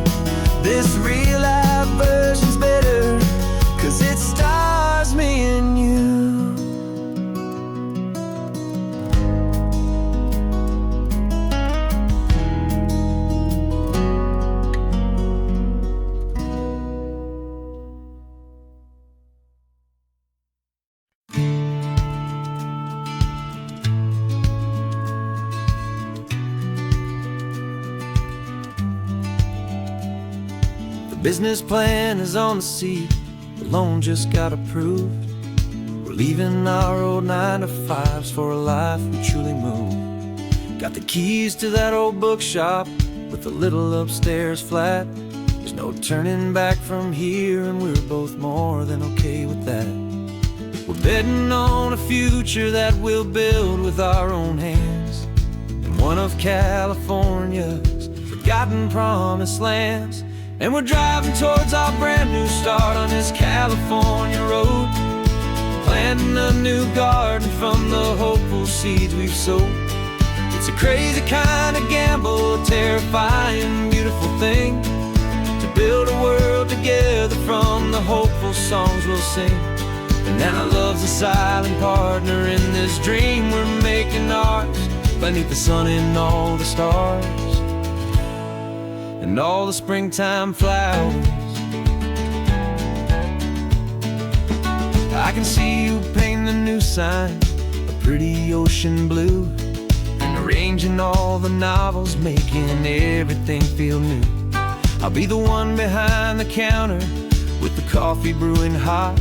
This real life version's better, 'cause it stars me and you. Business plan is on the seat, the loan just got approved. We're leaving our old 9-to-5s for a life we truly moved. Got the keys to that old bookshop with the little upstairs flat. There's no turning back from here, and we're both more than okay with that. We're betting on a future that we'll build with our own hands, in one of California's forgotten promised lands. And we're driving towards our brand new start on this California road, planting a new garden from the hopeful seeds we've sowed. It's a crazy kind of gamble, a terrifying, beautiful thing, to build a world together from the hopeful songs we'll sing. And now love's a silent partner in this dream we're making ours, beneath the sun and all the stars and all the springtime flowers. I can see you painting a new sign, a pretty ocean blue, and arranging all the novels, making everything feel new. I'll be the one behind the counter with the coffee brewing hot,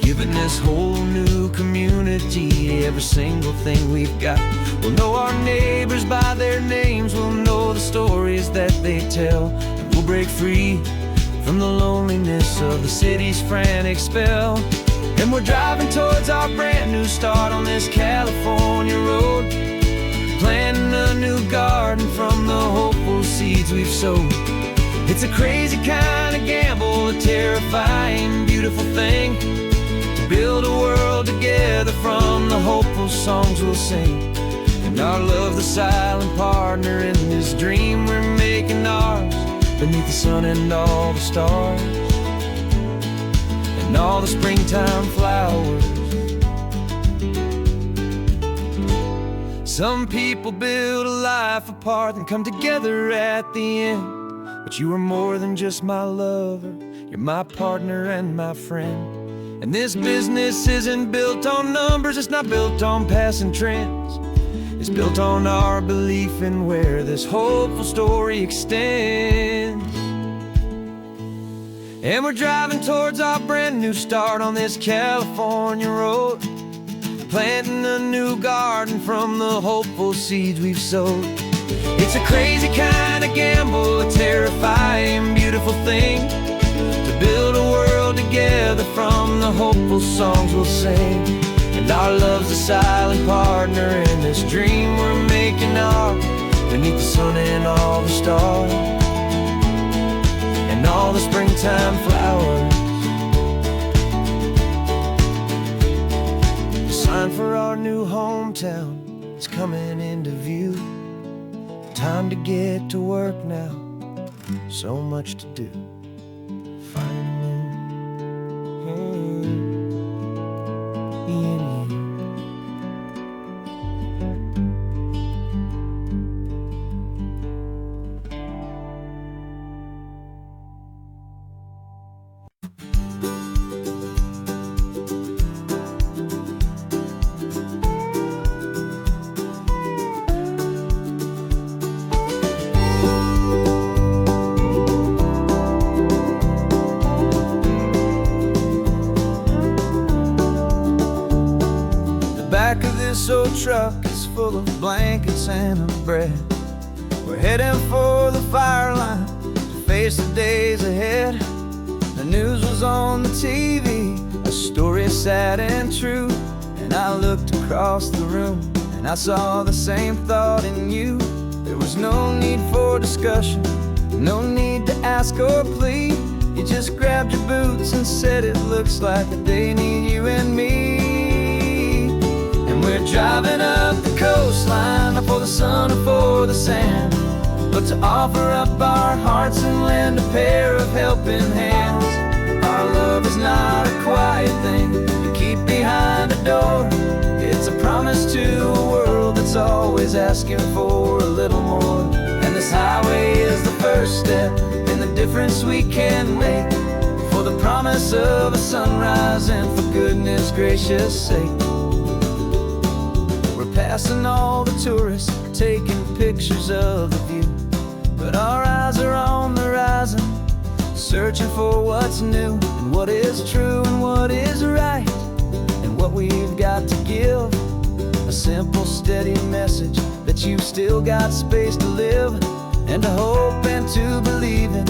giving this whole new community every single thing we've got. We'll know our neighbors by their names, we'll know the stories that they tell, and we'll break free from the loneliness of the city's frantic spell. And we're driving towards our brand new start on this California road, planting a new garden from the hopeful seeds we've sowed. It's a crazy kind of gamble, a terrifying, beautiful thing, to build a world together from the hopeful songs we'll sing. And our love, the silent partner in this dream we're making ours, beneath the sun and all the stars and all the springtime flowers. Some people build a life apart and come together at the end, but you are more than just my lover, you're my partner and my friend. And this business isn't built on numbers, it's not built on passing trends. It's built on our belief in where this hopeful story extends. And we're driving towards our brand new start on this California road, planting a new garden from the hopeful seeds we've sowed. It's a crazy kind of gamble, a terrifying, beautiful thing, to build a world together from the hopeful songs we'll sing. And our love's a silent partner in this dream we're making ours, beneath the sun and all the stars, and all the springtime flowers. The sign for our new hometown is coming into view. Time to get to work now, so much to do. Back of this old truck is full of blankets and of bread. We're heading for the fire line to face the days ahead. The news was on the TV, a story sad and true. And I looked across the room and I saw the same thought in you. There was no need for discussion, no need to ask or plead. You just grabbed your boots and said it looks like they need you and me. We're driving up the coastline, not for the sun or for the sand, but to offer up our hearts and lend a pair of helping hands. Our love is not a quiet thing you keep behind a door. It's a promise to a world that's always asking for a little more. And this highway is the first step in the difference we can make, for the promise of a sunrise and for goodness gracious sake. Passing all the tourists, taking pictures of the view, but our eyes are on the horizon, searching for what's new and what is true and what is right, and what we've got to give. A simple, steady message that you've still got space to live, and to hope and to believe in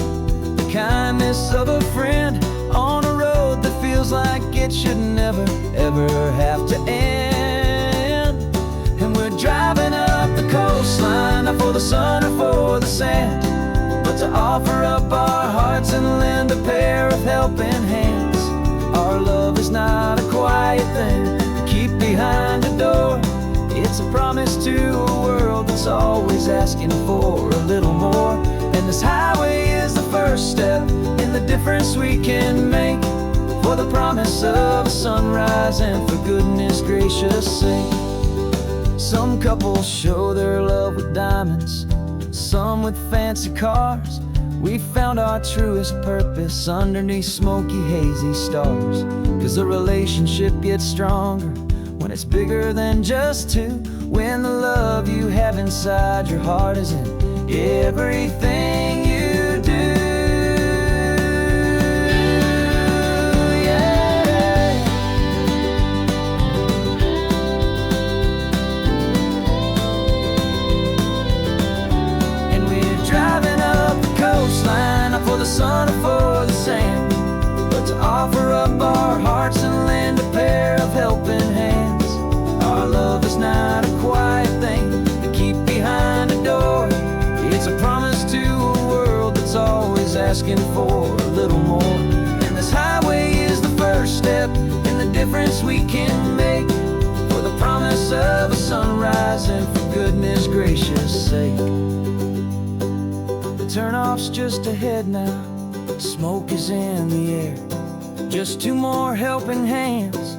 the kindness of a friend on a road that feels like it should never, ever have to end. Driving up the coastline, not for the sun or for the sand, but to offer up our hearts and lend a pair of helping hands. Our love is not a quiet thing to keep behind a door. It's a promise to a world that's always asking for a little more. And this highway is the first step in the difference we can make, for the promise of a sunrise and for goodness gracious sake. Some couples show their love with diamonds, some with fancy cars. We found our truest purpose underneath smoky, hazy stars. 'Cause the relationship gets stronger when it's bigger than just two, when the love you have inside your heart is in everything you do. For the sun or for the sand, but to offer up our hearts and lend a pair of helping hands. Our love is not a quiet thing to keep behind a door. It's a promise to a world that's always asking for a little more. And this highway is the first step in the difference we can make, for the promise of a sunrise and for goodness gracious sake. Turnoff's just ahead now, smoke is in the air. Just two more helping hands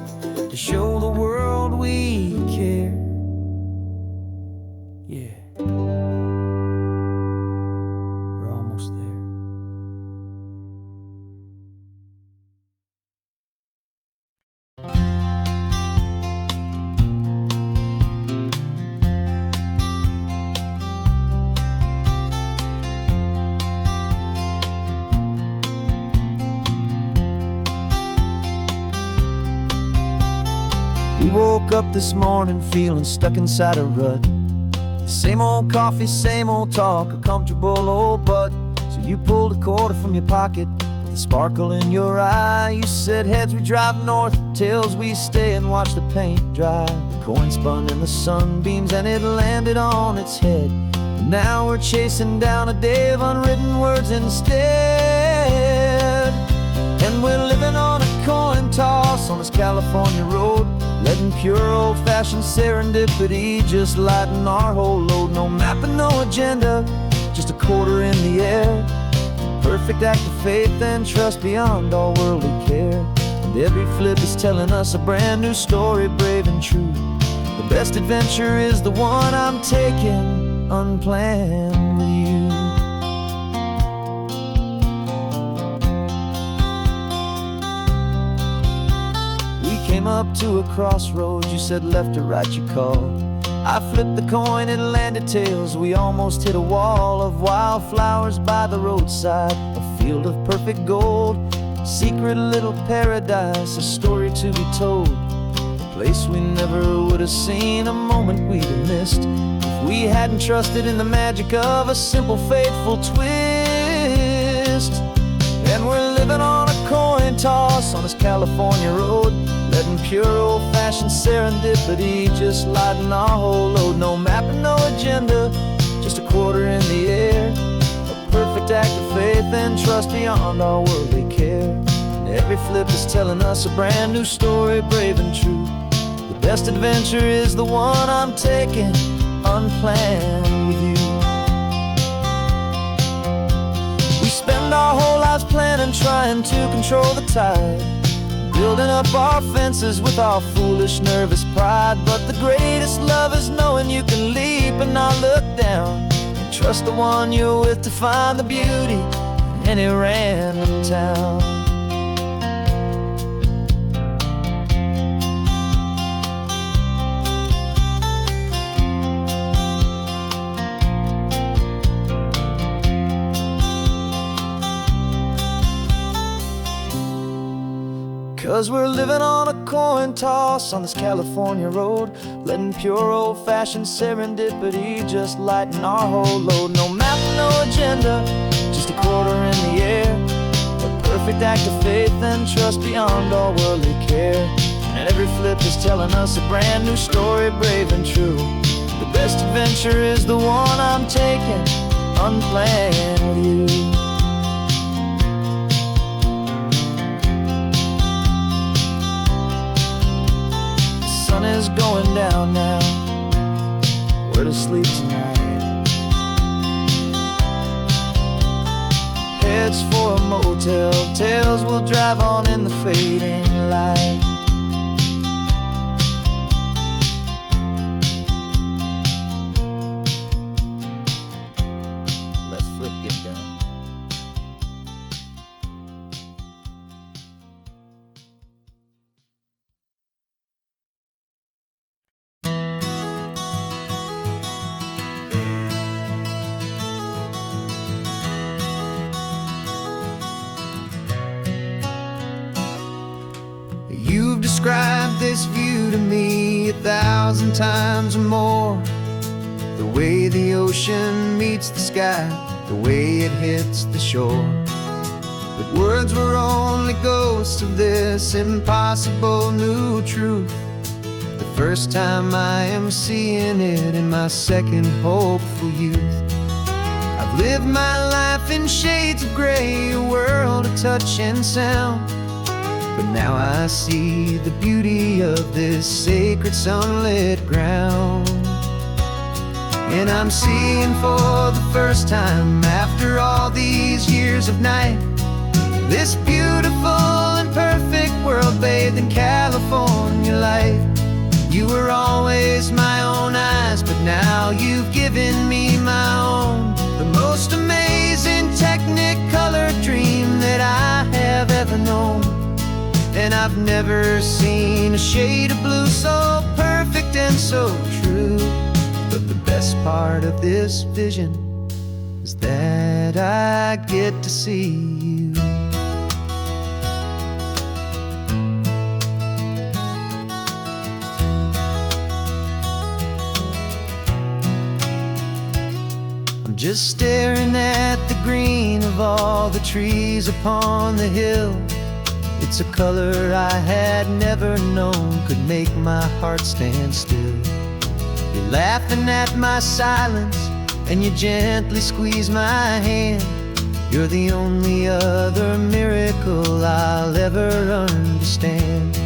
to show the world we care. Yeah. We woke up this morning feeling stuck inside a rut. Same old coffee, same old talk, a comfortable old butt. So you pulled a quarter from your pocket with a sparkle in your eye. You said, heads we drive north, tails we stay and watch the paint dry. The coin spun in the sunbeams and it landed on its head. And now we're chasing down a day of unwritten words instead. And we're living on a coin toss on this California road, letting pure old-fashioned serendipity just lighten our whole load. No map and no agenda, just a quarter in the air. Perfect act of faith and trust beyond all worldly care. And every flip is telling us a brand new story, brave and true. The best adventure is the one I'm taking unplanned with you. Came up to a crossroads, you said left or right you called. I flipped the coin, it landed tails. We almost hit a wall of wildflowers by the roadside, a field of perfect gold, secret little paradise, a story to be told, a place we never would have seen, a moment we'd have missed if we hadn't trusted in the magic of a simple faithful twist. And we're living on a coin toss on this California road, letting pure old-fashioned serendipity just lighten our whole load. No map and no agenda, just a quarter in the air. A perfect act of faith and trust beyond our worldly care. And every flip is telling us a brand new story, brave and true. The best adventure is the one I'm taking unplanned with you. We spend our whole lives planning, trying to control the tide, building up our fences with our foolish, nervous pride. But the greatest love is knowing you can leap and not look down, and trust the one you're with to find the beauty in any random town. 'Cause we're living on a coin toss on this California road, letting pure old-fashioned serendipity just lighten our whole load. No map, no agenda, just a quarter in the air. A perfect act of faith and trust beyond all worldly care. And every flip is telling us a brand new story, brave and true. The best adventure is the one I'm taking unplanned with you. Sun is going down now, we're to sleep tonight. Heads for a motel, tails will drive on in the fading light. Let's flip get done. You've described this view to me 1,000 times or more. The way the ocean meets the sky, the way it hits the shore. But words were only ghosts of this impossible new truth. The first time I am seeing it in my second hopeful youth. I've lived my life in shades of gray, a world of touch and sound. But now I see the beauty of this sacred sunlit ground. And I'm seeing for the first time, after all these years of night, this beautiful and perfect world bathed in California light. You were always my own eyes, but now you've given me my own. The most amazing technicolor dream that I have ever known. And I've never seen a shade of blue so perfect and so true. But the best part of this vision is that I get to see you. just staring at the green of all the trees upon the hill. It's a color I had never known could make my heart stand still. You're laughing at my silence, and you gently squeeze my hand. You're the only other miracle I'll ever understand.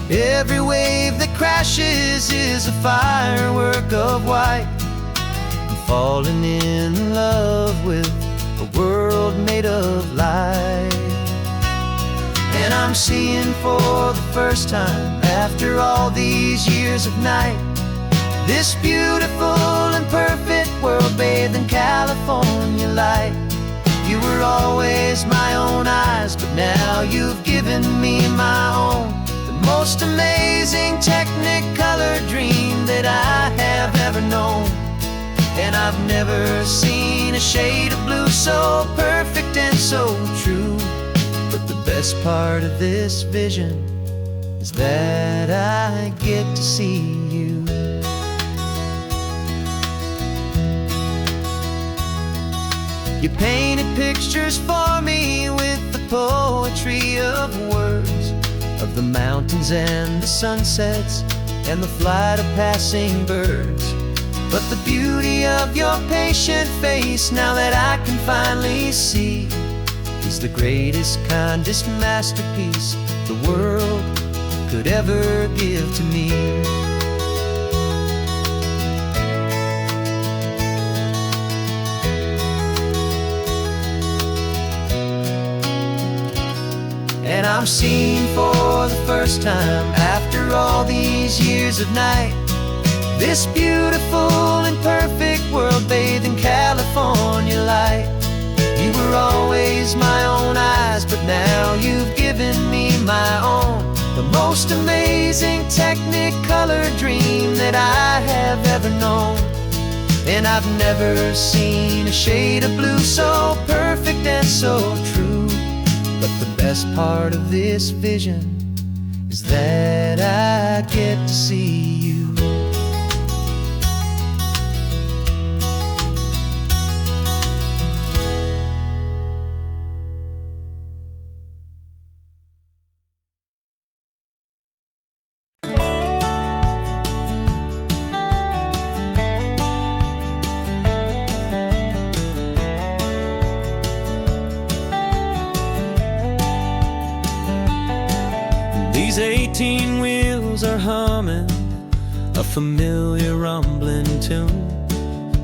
Every wave that crashes is a firework of white. I'm falling in love with a world made of light. And I'm seeing for the first time, after all these years of night, this beautiful and perfect world bathed in California light. You were always my own eyes, but now you've given me my own. The most amazing technicolor dream that I have ever known. And I've never seen a shade of blue so perfect and so true. But the best part of this vision is that I get to see you. You painted pictures for me with the poetry of words, of the mountains and the sunsets and the flight of passing birds. But the beauty of your patient face, now that I can finally see, is the greatest, kindest masterpiece the world could ever give to me. And I'm seeing for the first time, after all these years of night, this beautiful and perfect world bathed in California light. You were always my own eyes, but now you've given me my own. The most amazing technicolor dream that I have ever known. And I've never seen a shade of blue so perfect and so true. But the best part of this vision is that I get to see you. These 18 wheels are humming a familiar rumbling tune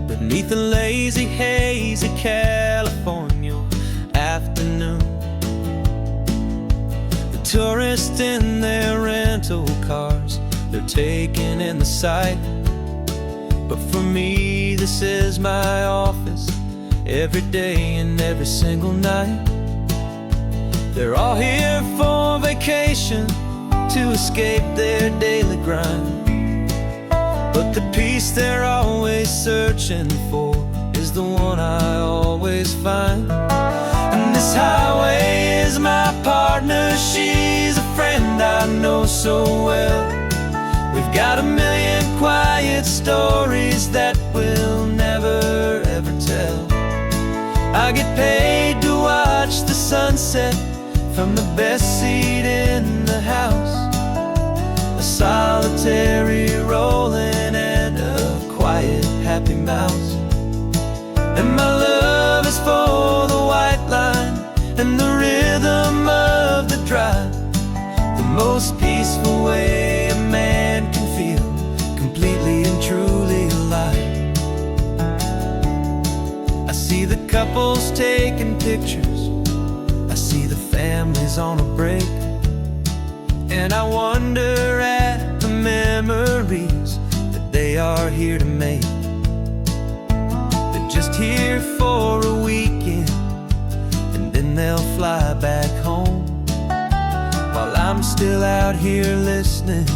beneath the lazy haze of California afternoon. The tourists in their rental cars, they're taking in the sight. But for me, this is my office, every day and every single night. They're all here for vacation, to escape their daily grind. But the peace they're always searching for is the one I always find. And this highway is my partner, she's a friend I know so well. We've got a million quiet stories that we'll never ever tell. I get paid to watch the sunset from the best seat in the house, a solitary rolling and a quiet happy mouse. And my love is for the white line and the rhythm of the drive, the most peaceful way a man can feel completely and truly alive. I see the couples taking pictures, I see the families on a break, and I wonder at the memories that they are here to make. They're just here for a weekend, and then they'll fly back home, while I'm still out here listening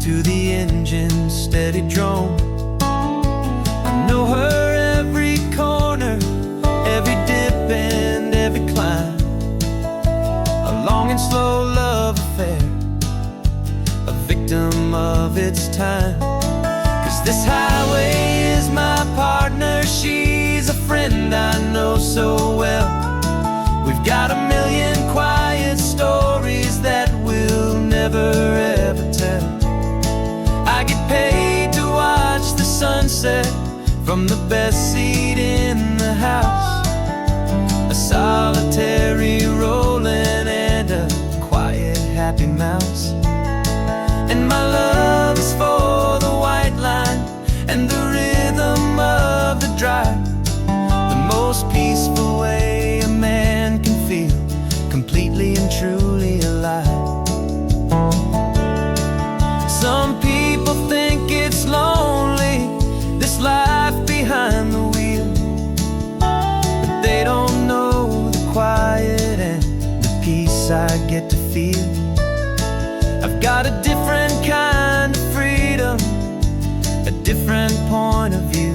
to the engine's steady drone. I know her every corner, every dip and every climb, a long and slow love affair, a victim of its time. 'Cause this highway is my partner, she's a friend I know so well. We've got a million quiet stories that we'll never ever tell. I get paid to watch the sunset from the best seat in the house. A solitary rolling and a quiet happy mouse. And my love is for the white line and the rhythm of the drive. The most peaceful way a man can feel completely and truly alive. Some people think it's lonely, this life behind the wheel, but they don't know the quiet and the peace I get to feel. I've got a different kind of freedom, a different point of view.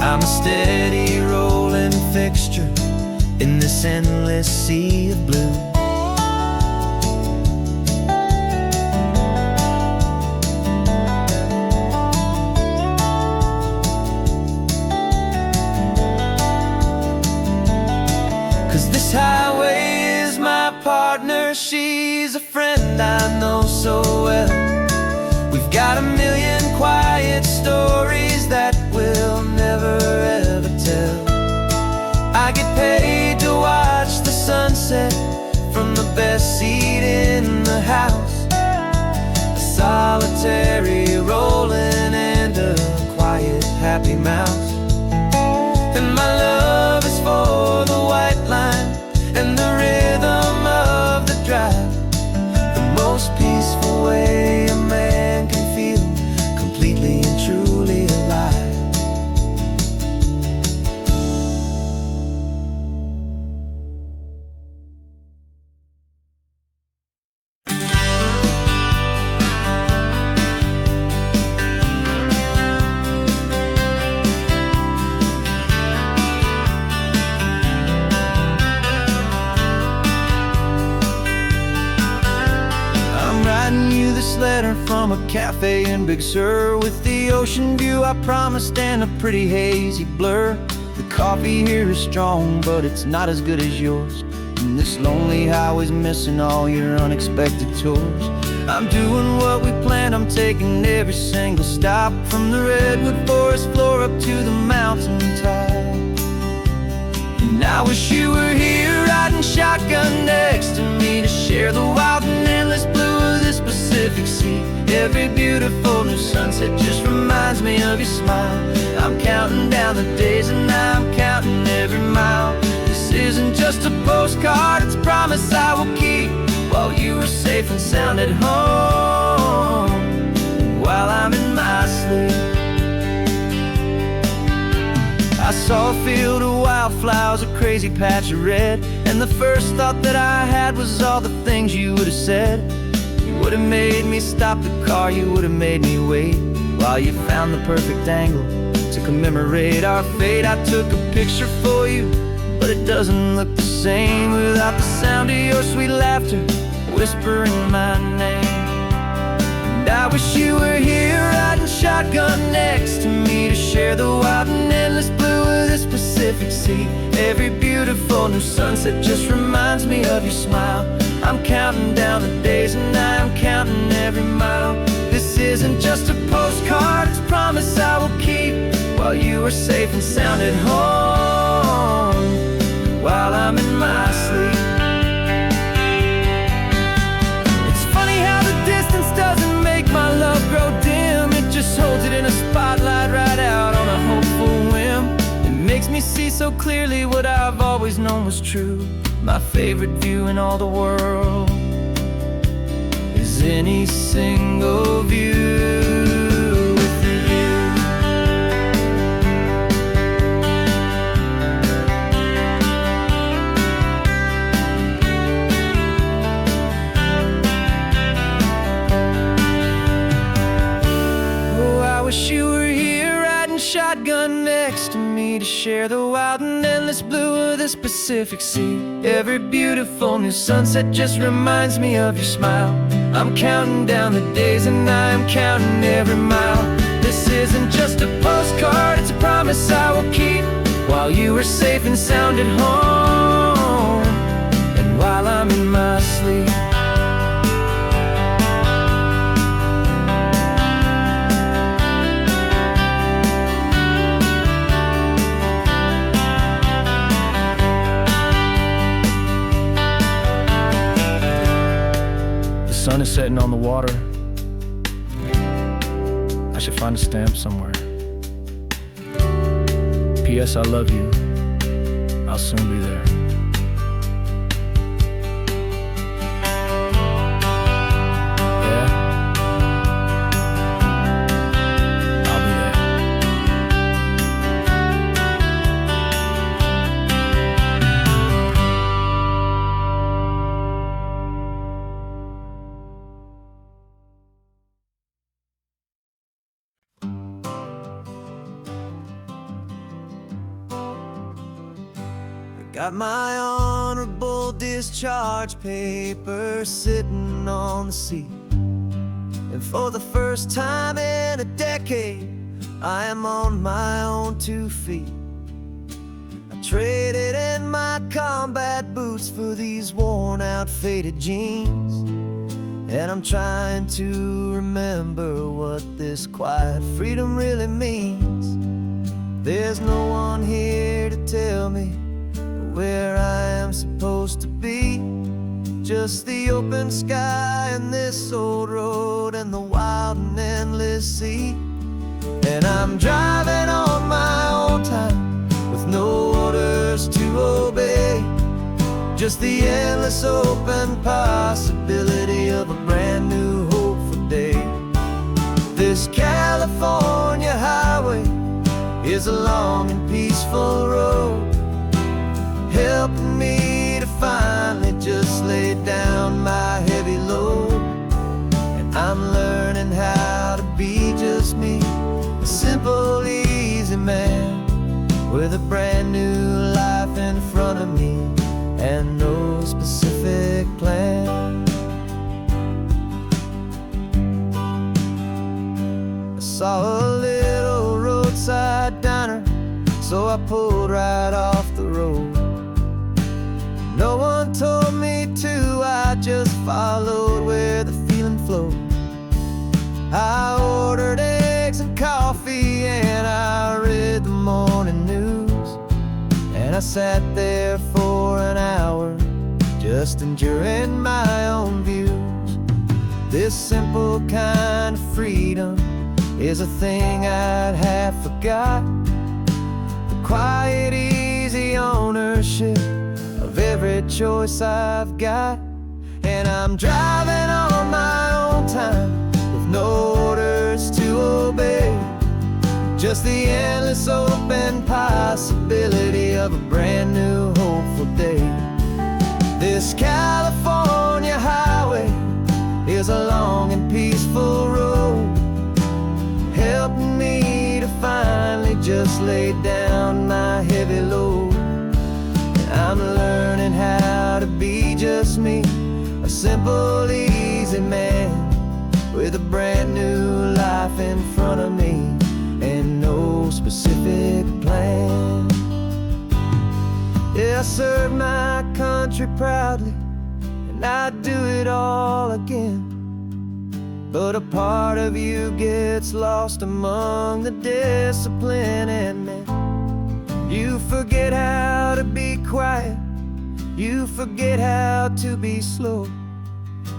I'm a steady rolling fixture in this endless sea of blue. 'Cause this highway is my partner, she's a friend I know so well. We've got a million quiet stories that we'll never ever tell. I get paid to watch the sunset from the best seat in the house. A solitary rolling and a quiet happy mouse. And my love is for the white line and the rhythm of the drive. The most peaceful way a man can feel completely and truly alive. Letter from a cafe in Big Sur with the ocean view I promised and a pretty hazy blur. The coffee here is strong, but it's not as good as yours. And this lonely highway's missing all your unexpected tours. I'm doing what we planned, I'm taking every single stop, from the redwood forest floor up to the mountain top. And I wish you were here riding shotgun next to me to share the wild and endless blue of this Pacific Sea. Every beautiful new sunset just reminds me of your smile. I'm counting down the days and I'm counting every mile. This isn't just a postcard, it's a promise I will keep, while you are safe and sound at home, while I'm in my sleep. I saw a field of wildflowers, a crazy patch of red, and the first thought that I had was all the things you would have said. You would have made me stop the car, you would have made me wait, while you found the perfect angle to commemorate our fate. I took a picture for you, but it doesn't look the same without the sound of your sweet laughter whispering my name. And I wish you were here riding shotgun next to me to share the wild and endless blue of this Pacific Sea. Every beautiful new sunset just reminds me of your smile. I'm counting down the days and I'm counting every mile. This isn't just a postcard, it's a promise I will keep, while you are safe and sound at home, while I'm in my sleep. It's funny how the distance doesn't make my love grow dim. It just holds it in a spotlight right out on a hopeful whim. It makes me see so clearly what I've always known was true. My favorite view in all the world is any single view with you. Oh, I wish you were here riding shotgun next to me to share the wild and endless blue of this Pacific Sea. Every beautiful new sunset just reminds me of your smile. I'm counting down the days and I'm counting every mile. This isn't just a postcard, it's a promise I will keep, while you were safe and sound at home, and while I'm in my sleep. The sun is setting on the water. I should find a stamp somewhere. P.S. I love you. I'll soon be there. Yeah? I'll be there. Got my honorable discharge paper sitting on the seat, and for the first time in a decade, I am on my own 2 feet. I traded in my combat boots for these worn out faded jeans, and I'm trying to remember what this quiet freedom really means. There's no one here to tell me where I am supposed to be, just the open sky and this old road and the wild and endless sea. And I'm driving on my own time with no orders to obey, just the endless open possibility of a brand new hopeful day. This California highway is a long and peaceful road, helping me to finally just lay down my heavy load. And I'm learning how to be just me, a simple, easy man with a brand new life in front of me and no specific plan. I saw a little roadside diner, so I pulled right off the road. No one told me to, I just followed where the feeling flowed. I ordered eggs and coffee and I read the morning news, and I sat there for an hour just enjoying my own views. This simple kind of freedom is a thing I'd have forgot, the quiet, easy ownership of every choice I've got. And I'm driving on my own time with no orders to obey, just the endless open possibility of a brand new hopeful day. This California highway is a long and peaceful road, helping me to finally just lay down my heavy load. I'm learning how to be just me, a simple, easy man with a brand new life in front of me and no specific plan. Yeah, I serve my country proudly and I'd do it all again, but a part of you gets lost among the discipline and men. You forget how to be quiet, you forget how to be slow,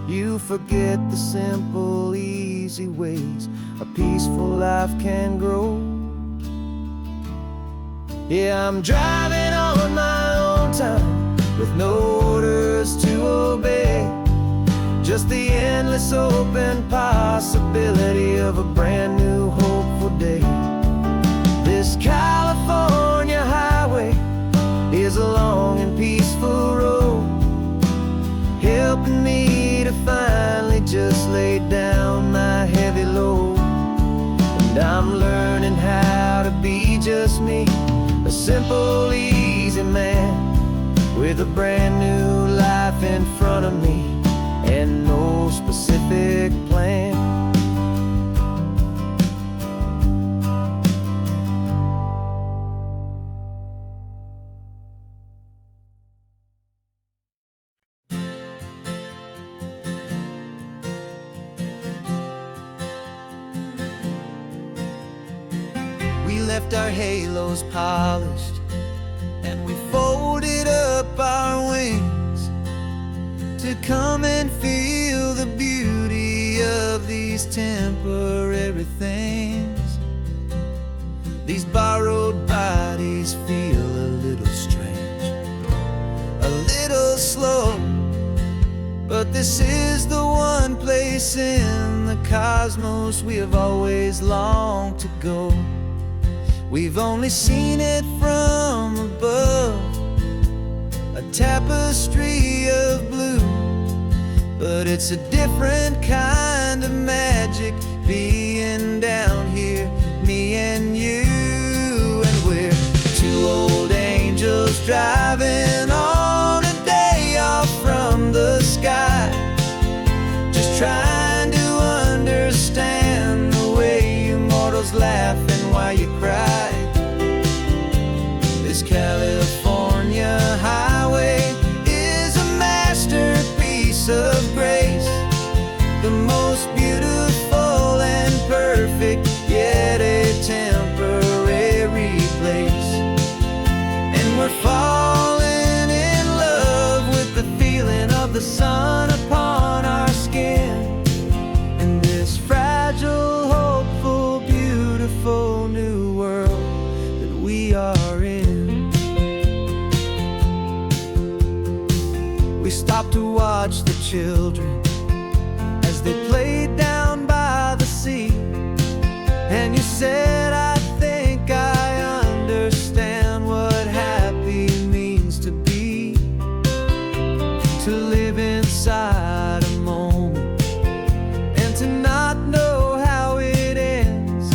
you forget the simple, easy ways a peaceful life can grow. Yeah, I'm driving on my own time with no orders to obey, just the endless open possibility of a brand new hopeful day. This California highway is a long and peaceful road, helping me to finally just lay down my heavy load. And I'm learning how to be just me, a simple, easy man with a brand new life in front of me and no specific plan. left our halos polished, and we folded up our wings to come and feel the beauty of these temporary things. These borrowed bodies feel a little strange, a little slow, but this is the one place in the cosmos we have always longed to go. We've only seen it from above, a tapestry of blue, but it's a different kind of magic being down here, me and you. And we're two old angels driving on a day off from the sky, just trying to understand the way you mortals laugh and why you cry. This California highway is a masterpiece of grace, the most beautiful and perfect, yet a temporary place. And we're falling in love with the feeling of the sun upon our skin, in this fragile, hopeful, beautiful new world that we are in. We stopped to watch the children as they played down by the sea, and you said, I think I understand what happy means to be, to live inside a moment and to not know how it ends,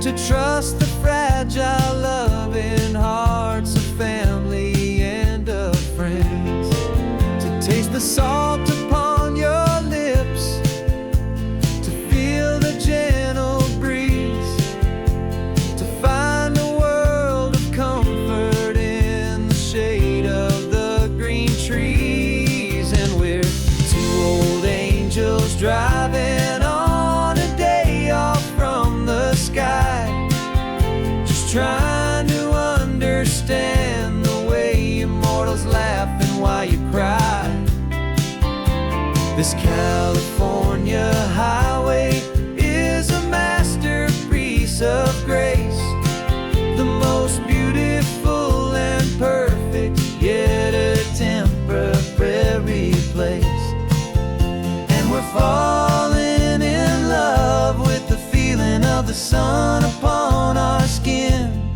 to trust the fragile loving hearts of family and of friends, to taste the salt upon your lips, to feel the gentle breeze, to find a world of comfort in the shade of the green trees. And we're two old angels driving on a day off from the sky, just trying to understand the way immortals laugh and why you cry. This California highway is a masterpiece of grace, the most beautiful and perfect, yet a temporary place. And we're falling in love with the feeling of the sun upon our skin,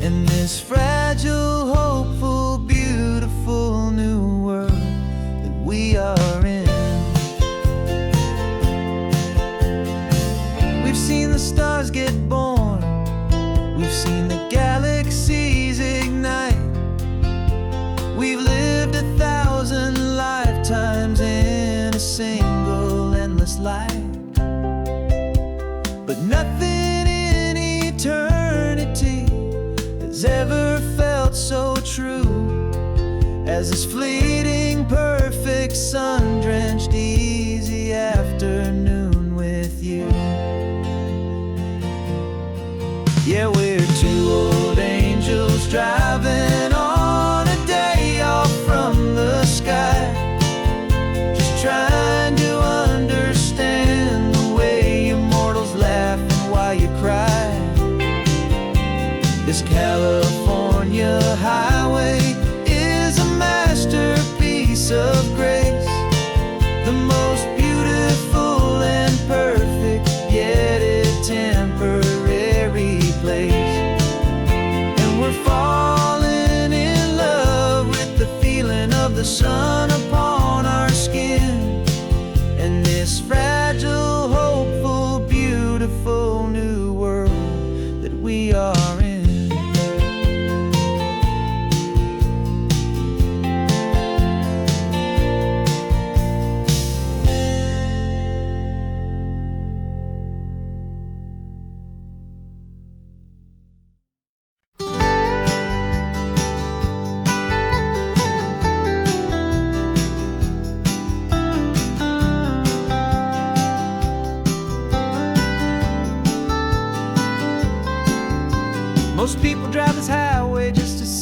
in this fragile, hopeful, beautiful new world that we are in. We've seen the stars get born, we've seen the galaxies ignite, we've lived 1,000 lifetimes in a single endless life, but nothing in eternity has ever felt so true as this fleeting, perfect, sun-drenched, easy afternoon with you. Yeah, we're two old angels driving on a day off from the sky, just trying to understand the way immortals laugh and why you cry. This California highway is a masterpiece of grace, the most beautiful and perfect, yet a temporary place. And we're falling in love with the feeling of the sun upon our skin, and this fragile, hopeful, beautiful new world that we are in.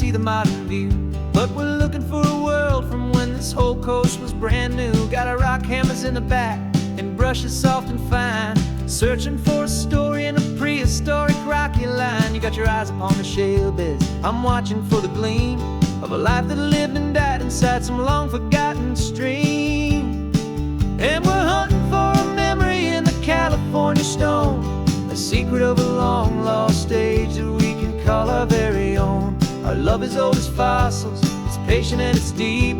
see the modern view. But we're looking for a world from when this whole coast was brand new. Got our rock hammers in the back and brushes soft and fine, searching for a story in a prehistoric rocky line. You got your eyes upon the shale beds, I'm watching for the gleam of a life that lived and died inside some long forgotten stream. And we're hunting for a memory in the California stone, a secret of a long lost age that we can call our very own. Our love is old as fossils, it's patient and it's deep,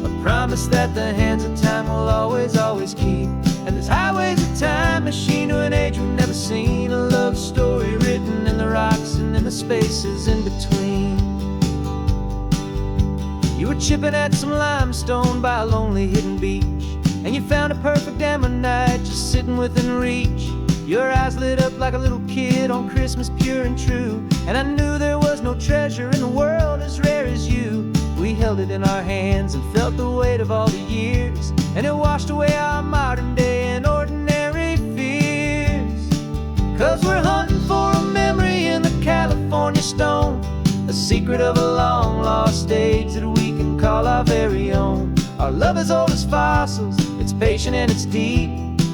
a promise that the hands of time will always, always keep. And this highway's a time machine to an age we've never seen, a love story written in the rocks and in the spaces in between. You were chipping at some limestone by a lonely hidden beach, and you found a perfect ammonite just sitting within reach. Your eyes lit up like a little kid on Christmas, pure and true, and I knew there was no treasure in the world as rare as you. We held it in our hands and felt the weight of all the years, and it washed away our modern day and ordinary fears. 'Cause we're hunting for a memory in the California stone, a secret of a long lost age that we can call our very own. Our love is old as fossils, it's patient and it's deep,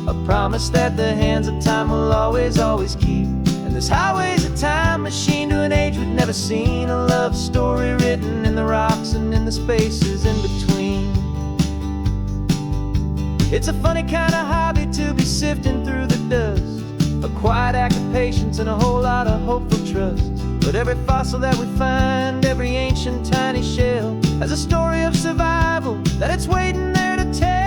a promise that the hands of time will always, always keep. And this highway's a time machine to an age we've never seen, a love story written in the rocks and in the spaces in between. It's a funny kind of hobby to be sifting through the dust, a quiet act of patience and a whole lot of hopeful trust. But every fossil that we find, every ancient tiny shell, has a story of survival that it's waiting there to tell.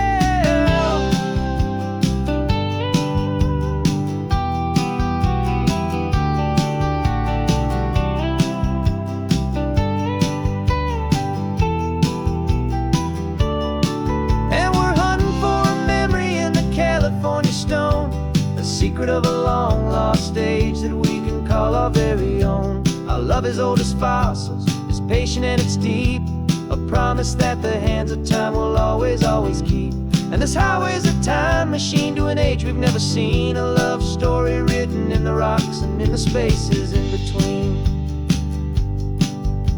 And we're hunting for a memory in the California stone, a secret of a long lost age that we can call our very own. Our love is old as fossils, it's patient and it's deep, a promise that the hands of time will always, always keep. And this highway's a time machine to an age we've never seen, a love story written in the rocks and in the spaces in between.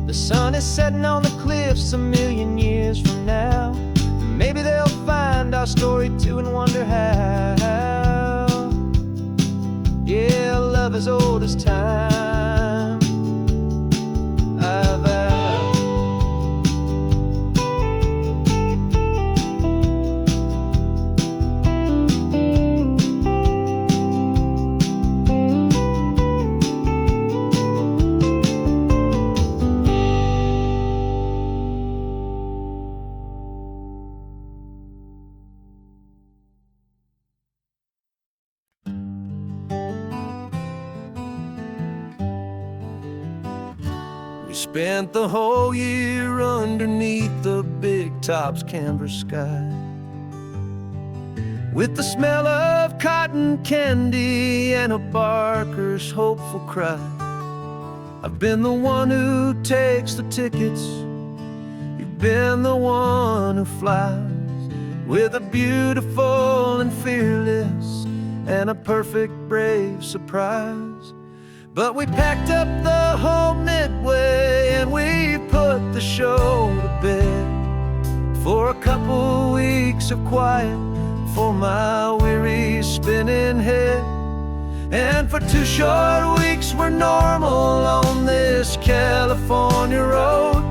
The sun is setting on the cliffs a million years from now, maybe they'll find our story too and wonder how. Yeah, love is old as time. Spent the whole year underneath the big top's canvas sky, with the smell of cotton candy and a barker's hopeful cry. I've been the one who takes the tickets, you've been the one who flies, with a beautiful and fearless and a perfect brave surprise. But we packed up the whole Midway and we put the show to bed, for a couple weeks of quiet for my weary spinning head. And for 2 short weeks we're normal on this California road,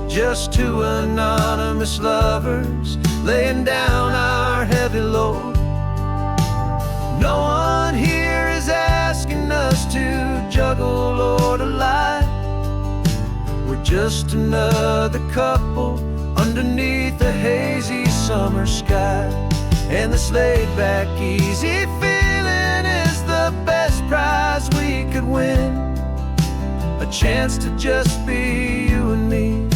just 2 anonymous lovers laying down our heavy load. No one here is asking us to juggle or to lie, we're just another couple underneath a hazy summer sky. And this laid-back, easy feeling is the best prize we could win, a chance to just be you and me,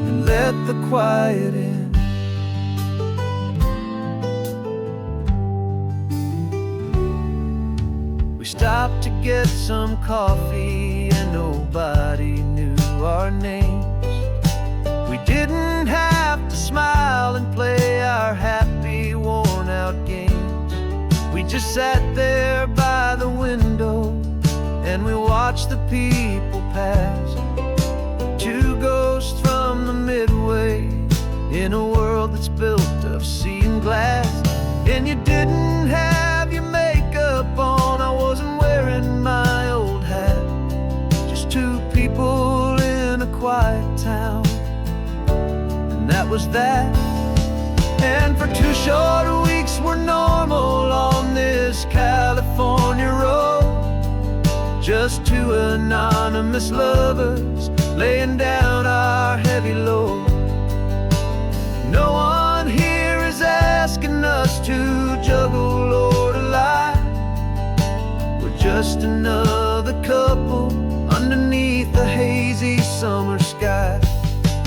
and let the quiet in. We stopped to get some coffee and nobody knew our names. We didn't have to smile and play our happy, worn-out games. We just sat there by the window and we watched the people past. Two ghosts from the Midway in a world that's built of sea and glass. And you didn't have your makeup on, I wasn't wearing my old hat. Just two people in a quiet town, and that was that. And for 2 short weeks we're normal on this California road. Just two anonymous lovers laying down our heavy load. No one here is asking us to juggle or to lie. We're just another couple underneath the hazy summer sky.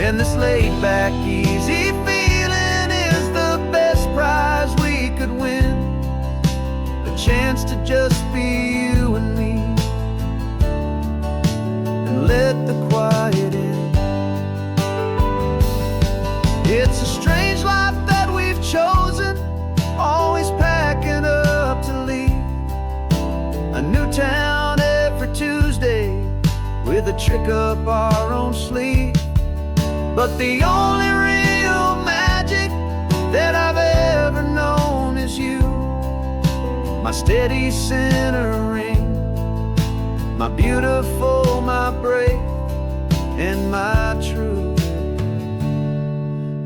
And this laid-back, easy feeling is the best prize we could win. A chance to just be you and me, and let the quiet in. It's a strange life that we've chosen, always packing up to leave. A new town every Tuesday with a trick up our own sleeve. But the only real magic that I've ever known is you, my steady centering, my beautiful, my brave, and my true.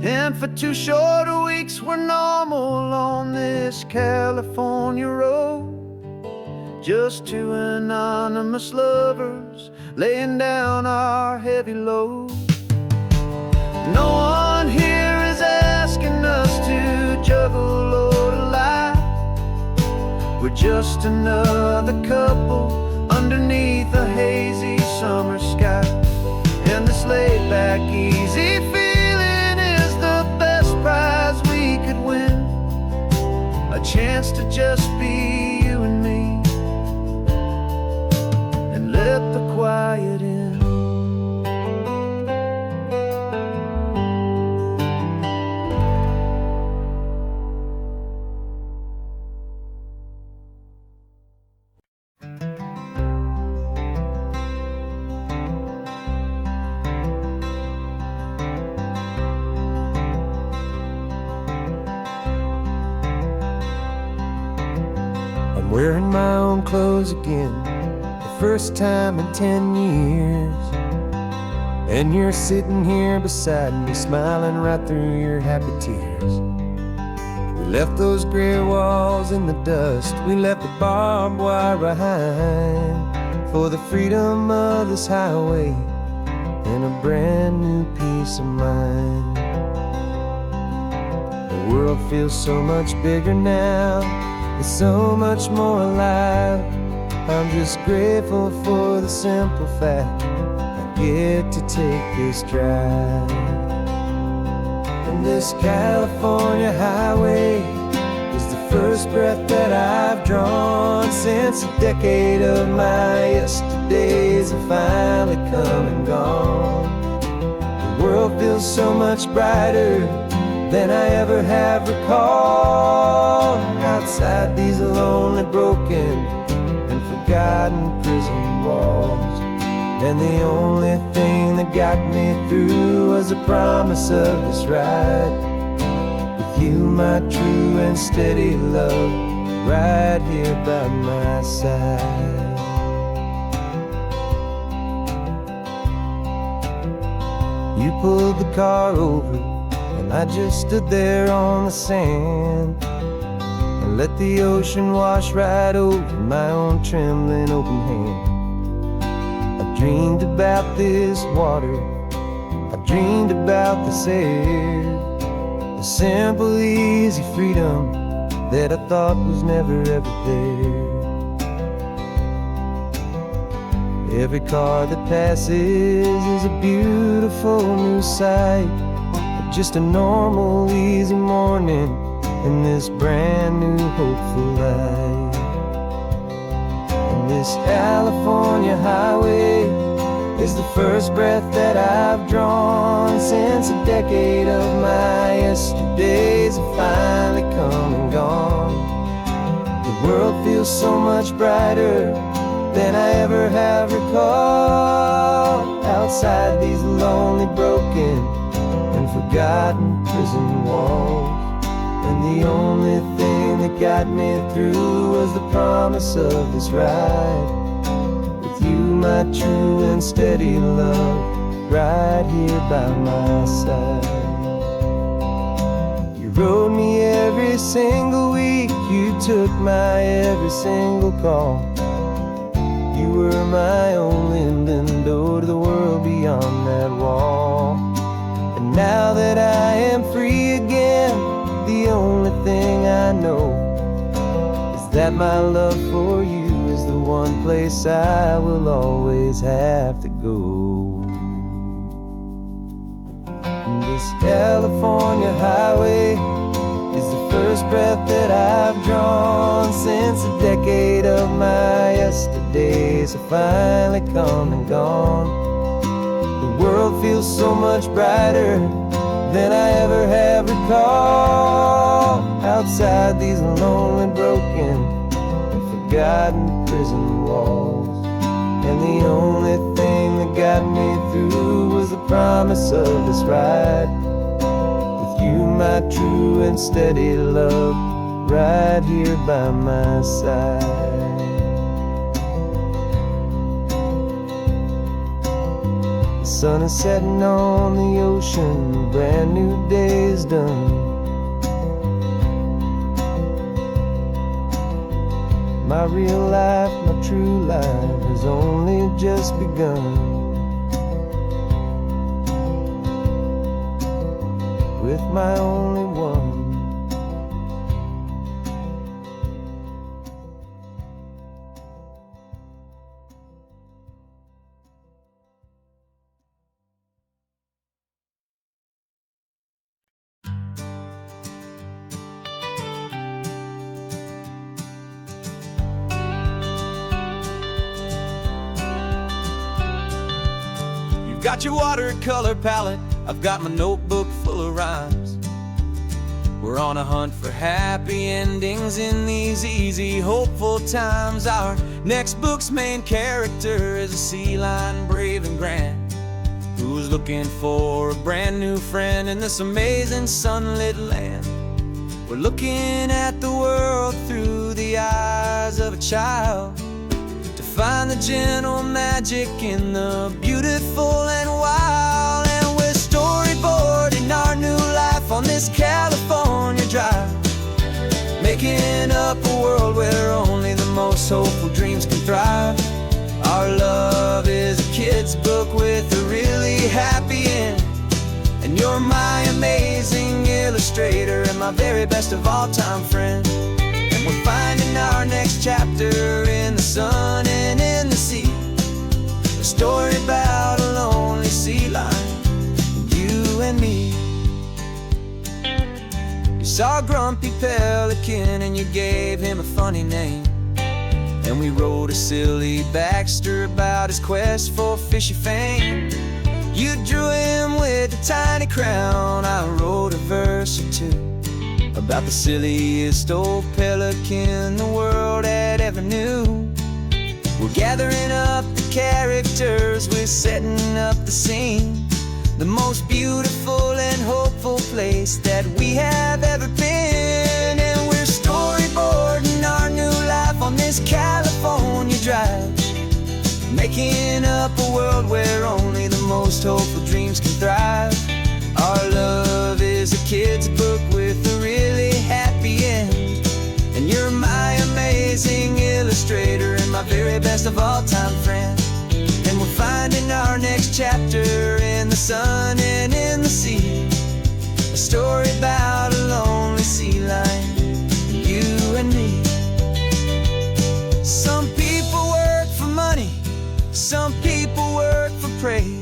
And for 2 short weeks we're normal on this California road. Just two anonymous lovers laying down our heavy load. No one here is asking us to juggle or to lie. We're just another couple underneath a hazy summer sky. And this laid-back, easy feeling is the best prize we could win. A chance to just be you and me, and let the quiet in. Wearing my own clothes again, the first time in 10 years. And you're sitting here beside me, smiling right through your happy tears. We left those gray walls in the dust, we left the barbed wire behind, for the freedom of this highway and a brand new peace of mind. The world feels so much bigger now, it's so much more alive. I'm just grateful for the simple fact I get to take this drive. And this California highway is the first breath that I've drawn since a decade of my yesterdays have finally come and gone. The world feels so much brighter than I ever have recalled. Outside these lonely, broken, and forgotten prison walls. And the only thing that got me through was the promise of this ride with you, my true and steady love, right here by my side. You pulled the car over, and I just stood there on the sand and let the ocean wash right over my own trembling open hand. I dreamed about this water, I dreamed about this air, the simple, easy freedom that I thought was never ever there. Every car that passes is a beautiful new sight, just a normal, easy morning in this brand new, hopeful life. And this California highway is the first breath that I've drawn since a decade of my yesterdays have finally come and gone. The world feels so much brighter than I ever have recalled. Outside these lonely, broken, and forgotten prison walls. And the only thing that got me through was the promise of this ride. With you, my true and steady love, right here by my side. You rode me every single week, you took my every single call. You were my only window to the world beyond that wall. And now that I am free again, the only thing I know is that my love for you is the one place I will always have to go. And this California highway is the first breath that I've drawn since a decade of my yesterdays have finally come and gone. The world feels so much brighter than I ever have recalled. Outside these lonely, broken, and forgotten prison walls. And the only thing that got me through was the promise of this ride. With you, my true and steady love, right here by my side. The sun is setting on the ocean, a brand new day is done. My real life, my true life has only just begun. With my only one. Got your watercolor palette, I've got my notebook full of rhymes. We're on a hunt for happy endings in these easy, hopeful times. Our next book's main character is a sea lion, brave and grand, who's looking for a brand new friend in this amazing sunlit land. We're looking at the world through the eyes of a child, find the gentle magic in the beautiful and wild. And we're storyboarding our new life on this California drive, making up a world where only the most hopeful dreams can thrive. Our love is a kid's book with a really happy end, and you're my amazing illustrator and my very best of all-time friend. We're finding our next chapter in the sun and in the sea, a story about a lonely sea lion, you and me. You saw a grumpy pelican and you gave him a funny name, and we wrote a silly Baxter about his quest for fishy fame. You drew him with a tiny crown, I wrote a verse or two about the silliest old pelican the world had ever knew. We're gathering up the characters, we're setting up the scene, the most beautiful and hopeful place that we have ever been. And we're storyboarding our new life on this California drive, making up a world where only the most hopeful dreams can thrive. Our love is a kid's book with a really happy end, and you're my amazing illustrator and my very best of all-time friend. And we're finding our next chapter in the sun and in the sea, a story about a lonely sea lion, you and me. Some people work for money, some people work for praise.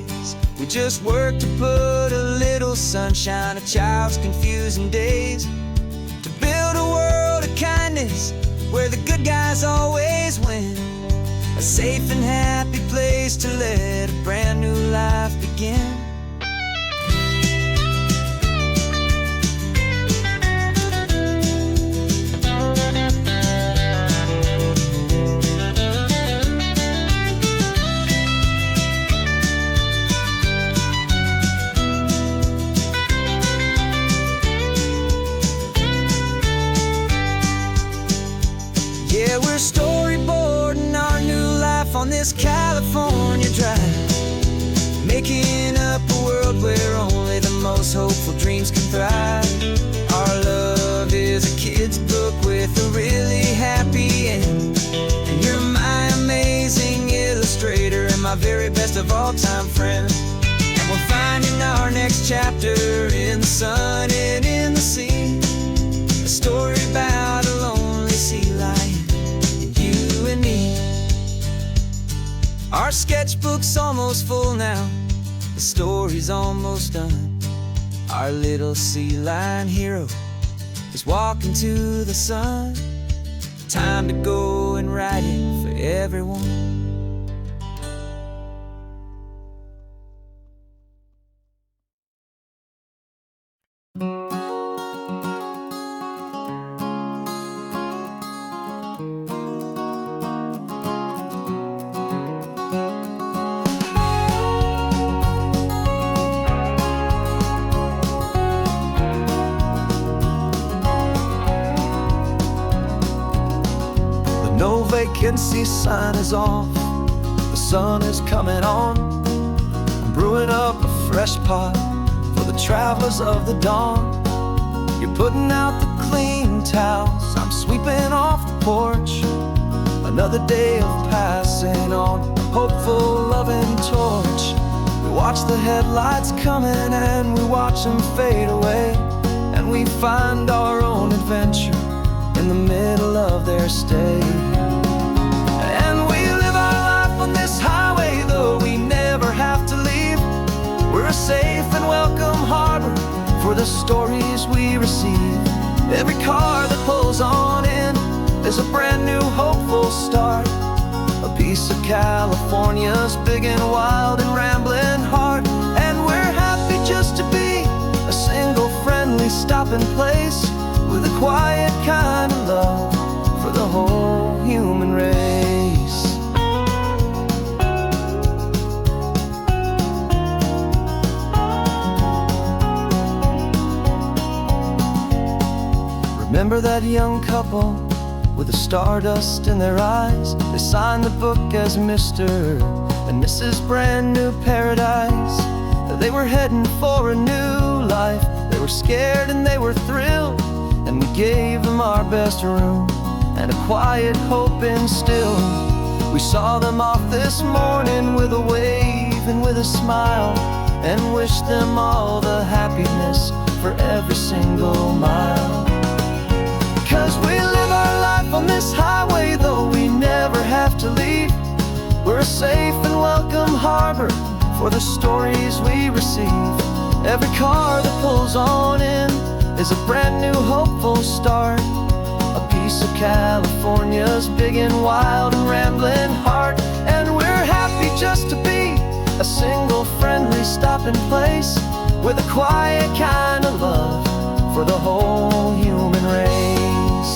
We just work to put a little sunshine in a child's confusing days, to build a world of kindness where the good guys always win, a safe and happy place to let a brand new life begin. this California drive, making up a world where only the most hopeful dreams can thrive. Our love is a kid's book with a really happy end, and you're my amazing illustrator and my very best of all-time friend. And we're finding our next chapter in the sun and in the sea, a story about a lonely sea lion and you and me. Our sketchbook's almost full now, the story's almost done. Our little sea lion hero is walking to the sun. Time to go and write it for everyone. No vacancy sign is off, the sun is coming on. I'm brewing up a fresh pot for the travelers of the dawn. You're putting out the clean towels, I'm sweeping off the porch. Another day of passing on, a hopeful, loving torch. We watch the headlights coming and we watch them fade away, and we find our own adventure in the middle of their stay. And we live our life on this highway, though we never have to leave. We're a safe and welcome harbor for the stories we receive. Every car that pulls on in is a brand new hopeful start, a piece of California's big and wild and rambling heart. And we're happy just to be a single friendly stopping place, with a quiet kind of love for the whole human race. Remember that young couple with the stardust in their eyes? They signed the book as Mr. and Mrs. Brand New Paradise. They were heading for a new life. They were scared and they were thrilled, and we gave them our best room and a quiet hope instilled. We saw them off this morning with a wave and with a smile, and wished them all the happiness for every single mile. 'Cause we live our life on this highway, though we never have to leave. We're a safe and welcome harbor for the stories we receive. Every car that pulls on in is a brand new hopeful start, a piece of California's big and wild and rambling heart. And we're happy just to be a single friendly stopping place, with a quiet kind of love for the whole human race.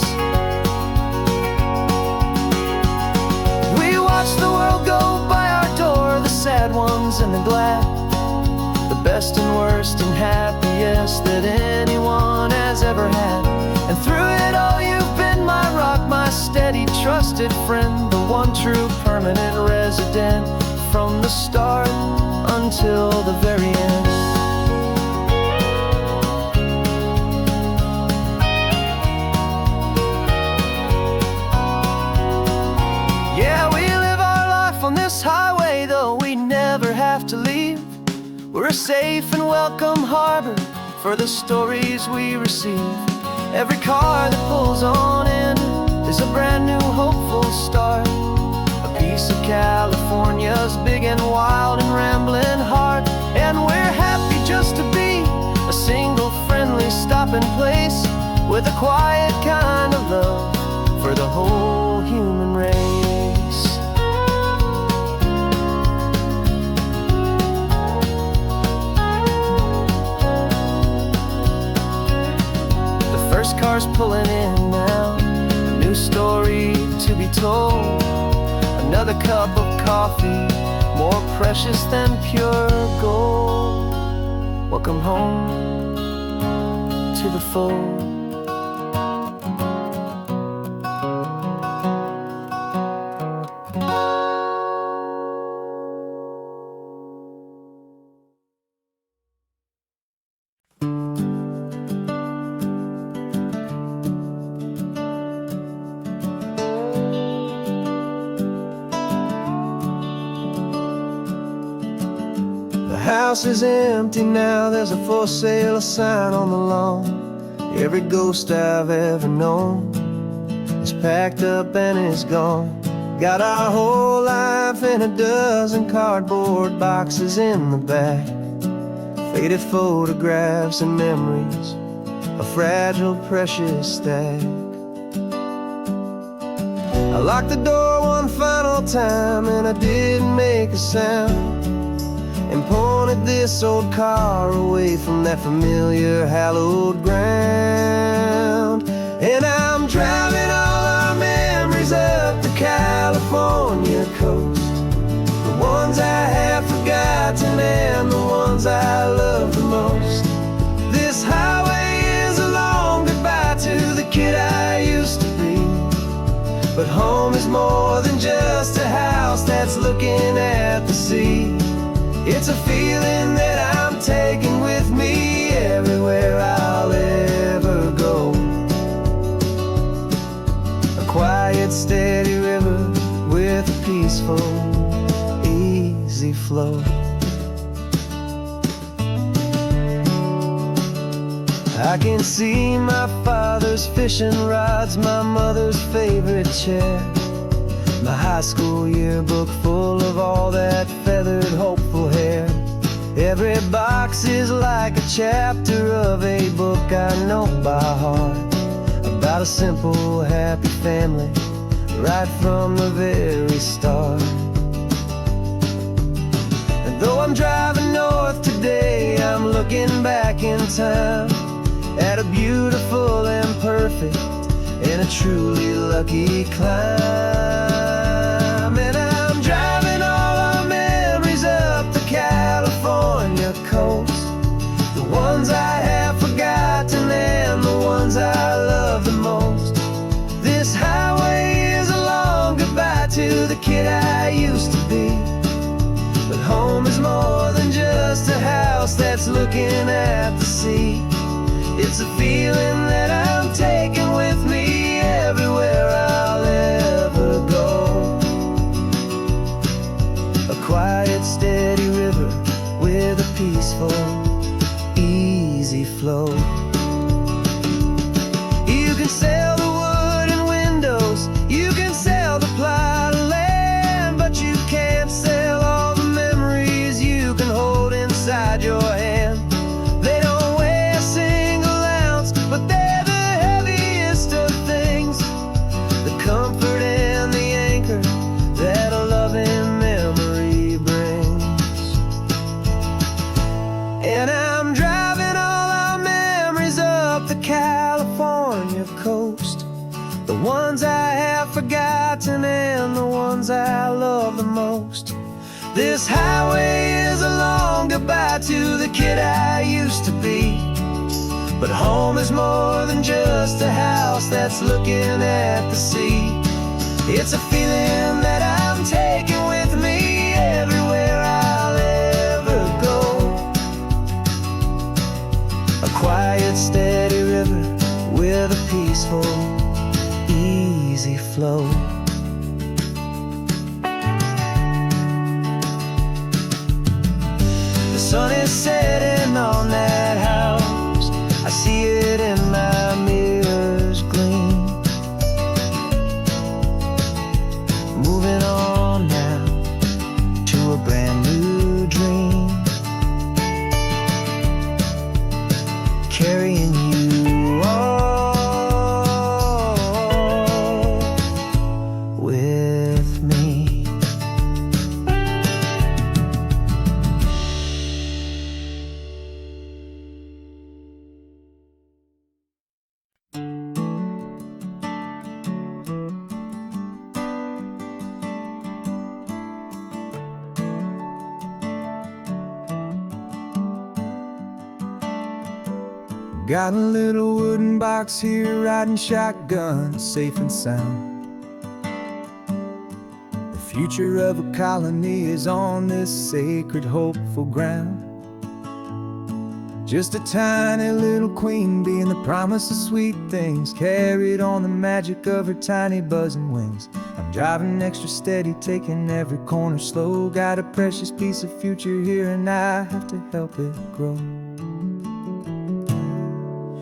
We watch the world go by our door, the sad ones and the glad, the best and worst and happiest that anyone has ever had. And through it all you've been my rock, my steady trusted friend, the one true permanent resident, from the start until the very end. Yeah, we live our life on this highway, though we never have to leave. We're a safe and welcome harbor for the stories we receive. Every car that pulls on in is a brand new hopeful start, a piece of California's big and wild and rambling heart. And we're happy just to be a single friendly stopping place, with a quiet kind of love for the whole human race. First car's pulling in now, a new story to be told. Another cup of coffee, more precious than pure gold. Welcome home to the fold. house is empty now, there's a for sale sign on the lawn. Every ghost I've ever known is packed up and is gone. Got our whole life in a dozen cardboard boxes in the back. Faded photographs and memories, a fragile, precious stack. I locked the door one final time and I didn't make a sound, and pointed this old car away from that familiar hallowed ground. And I'm driving all our memories up the California coast, the ones I have forgotten and the ones I love the most. This highway is a long goodbye to the kid I used to be, but home is more than just a house that's looking at the sea. It's a feeling that I'm taking with me everywhere I'll ever go. A quiet, steady river with a peaceful, easy flow. I can see my father's fishing rods, my mother's favorite chair, my high school yearbook full of all that feathered, hopeful hair. Every box is like a chapter of a book I know by heart, about a simple, happy family right from the very start. And though I'm driving north today, I'm looking back in time at a beautiful and perfect and a truly lucky climb. And I'm driving all our memories up the California coast, the ones I have forgotten and the ones I love the most. This highway is a long goodbye to the kid I used to be, but home is more than just a house that's looking at the sea. It's a feeling that I'm taking with me everywhere I'll ever go. A quiet, steady river with a peaceful, easy flow. You can sell the wood and windows, you can sell the plot of land, but you can't sell all the memories you can hold inside your hand. They don't weigh a single ounce, but they're the heaviest of things, the comfort and the anchor that a loving memory brings. And I'm driving all our memories up the California coast, the ones I have forgotten and the ones I love the most. This highway is a long goodbye to the kid I used to be, but home is more than just a house that's looking at the sea. It's a feeling that I'm taking with me everywhere I'll ever go. A quiet, steady river with a peaceful, easy flow. The sun is setting on that house, I see it in my mirror's gleam. Moving on now to a brand new dream, carrying you all with me. Got a little wooden box here, riding shotgun, safe and sound. The future of a colony is on this sacred, hopeful ground. Just a tiny little queen being the promise of sweet things, carried on the magic of her tiny buzzing wings. I'm driving extra steady, taking every corner slow. Got a precious piece of future here and I have to help it grow.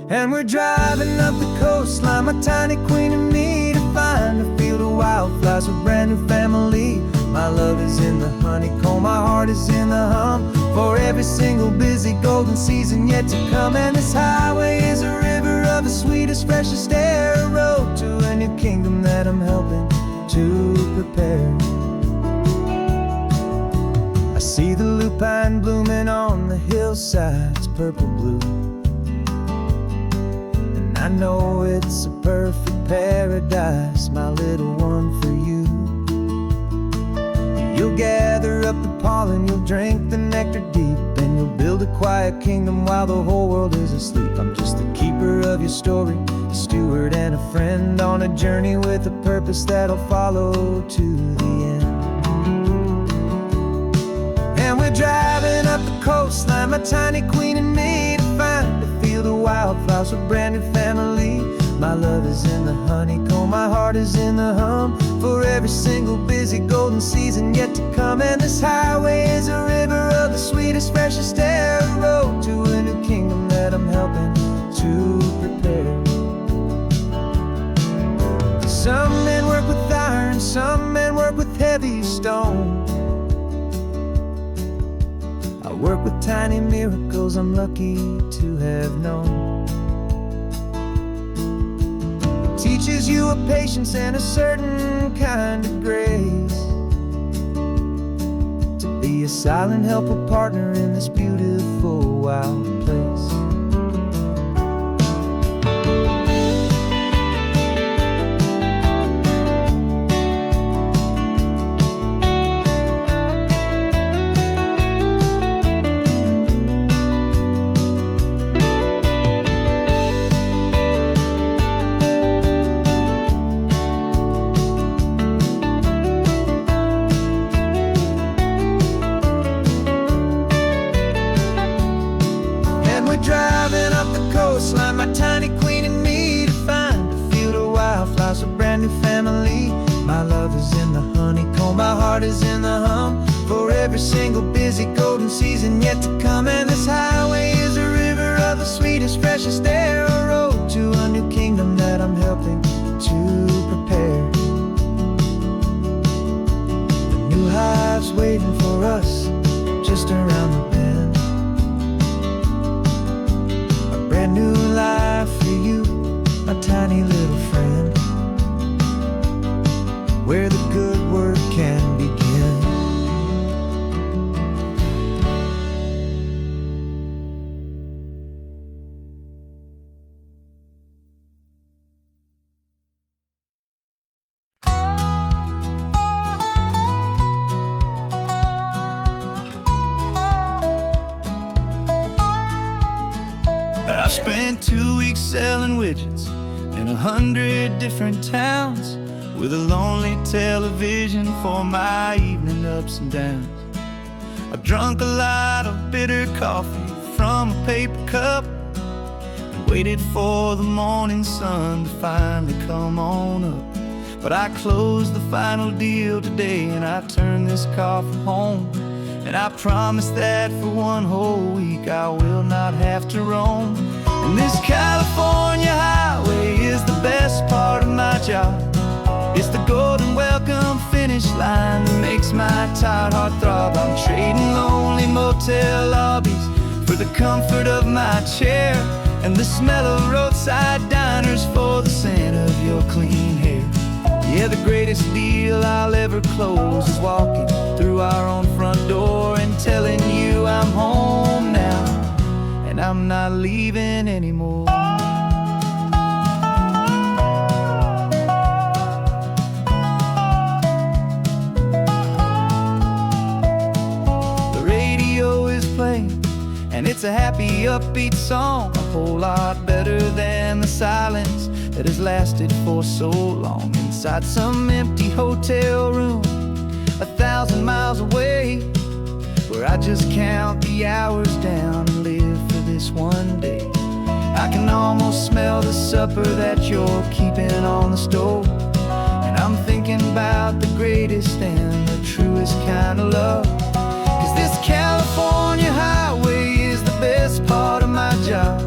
And we're driving up the coastline, my tiny queen and me, to find a field of wildflowers, a brand new family. My love is in the honeycomb, my heart is in the hum, for every single busy golden season yet to come. And this highway is a river of the sweetest, freshest air, a road to a new kingdom that I'm helping to prepare. I see the lupine blooming on the hillsides, purple blue, and I know it's a perfect paradise, my little one, for you. You'll gather up the pollen, you'll drink the nectar deep, and you'll build a quiet kingdom while the whole world is asleep. I'm just the keeper of your story, a steward and a friend, on a journey with a purpose that'll follow to the end. And we're driving up the coastline, my tiny queen and me, to find a field of wildflowers, a brand new family. My love is in the honeycomb, my heart is in the hum, for every single busy golden season yet to come. And this highway is a river of the sweetest, freshest air, a road to a new kingdom that I'm helping to prepare. Some men work with iron, some men work with heavy stone. I work with tiny miracles I'm lucky to have known. Teaches you a patience and a certain kind of grace, to be a silent helper partner in this beautiful wild place. Driving up the coastline, my tiny queen and me, to find a field of wildflowers, a brand new family. My love is in the honeycomb, my heart is in the hum, for every single busy golden season yet to come. And this highway is a river of the sweetest, freshest air, a road to a new kingdom that I'm helping to prepare. The new hive's waiting for us just around the bend. Brand new life for you, my tiny little friend, where the good work can begin. I spent 2 weeks selling widgets in 100 different towns, with a lonely television for my evening ups and downs. I've drunk a lot of bitter coffee from a paper cup, and waited for the morning sun to finally come on up. But I closed the final deal today, and I turned this car for home. And I promise that for one whole week I will not have to roam. And this California highway is the best part of my job. It's the golden welcome finish line that makes my tired heart throb. I'm trading lonely motel lobbies for the comfort of my chair, and the smell of roadside diners for the scent of your clean hair. Yeah, the greatest deal I'll ever close is walking through our own front door and telling you I'm home now, and I'm not leaving anymore. The radio is playing, and it's a happy, upbeat song, a whole lot better than the silence that has lasted for so long. Inside some empty hotel room 1,000 miles away, where I just count the hours down and live for this place one day. I can almost smell the supper that you're keeping on the stove, and I'm thinking about the greatest and the truest kind of love. 'Cause this California highway is the best part of my job.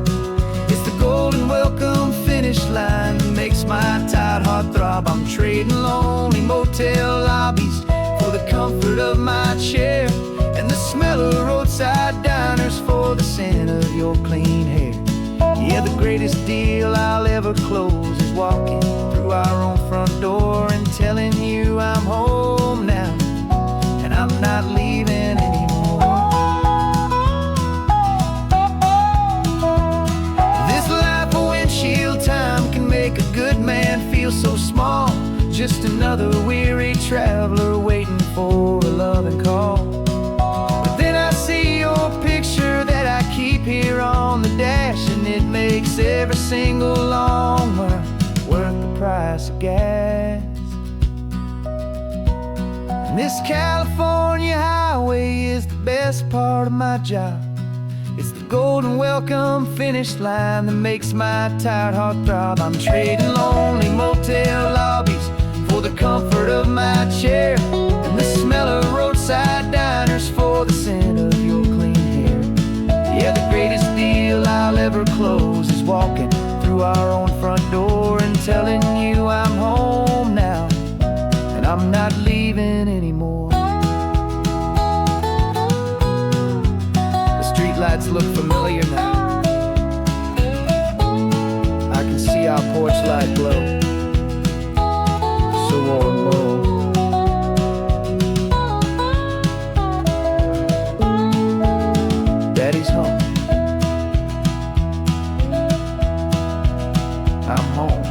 It's the golden welcome finish line that makes my tired heart throb. I'm trading lonely motel lobbies for the comfort of my chair, and the smell of roadside diners for the scent of your clean hair. Yeah, the greatest deal I'll ever close is walking through our own front door and telling you I'm home now, and I'm not leaving anymore. This life of windshield time can make a good man feel so small, just another weary traveler waiting for a loving call. But then I see your picture that I keep here on the dash, and it makes every single long mile worth the price of gas. And this California highway is the best part of my job. It's the golden welcome finish line that makes my tired heart throb. I'm trading lonely motel lobbies for the comfort of my chair, and the smell of roadside diners for the scent of your clean hair. Yeah, the greatest deal I'll ever close is walking through our own front door and telling you I'm home now, and I'm not leaving anymore. The streetlights look familiar now. I can see our porch light glow, so warm, low. Daddy's home. I'm home.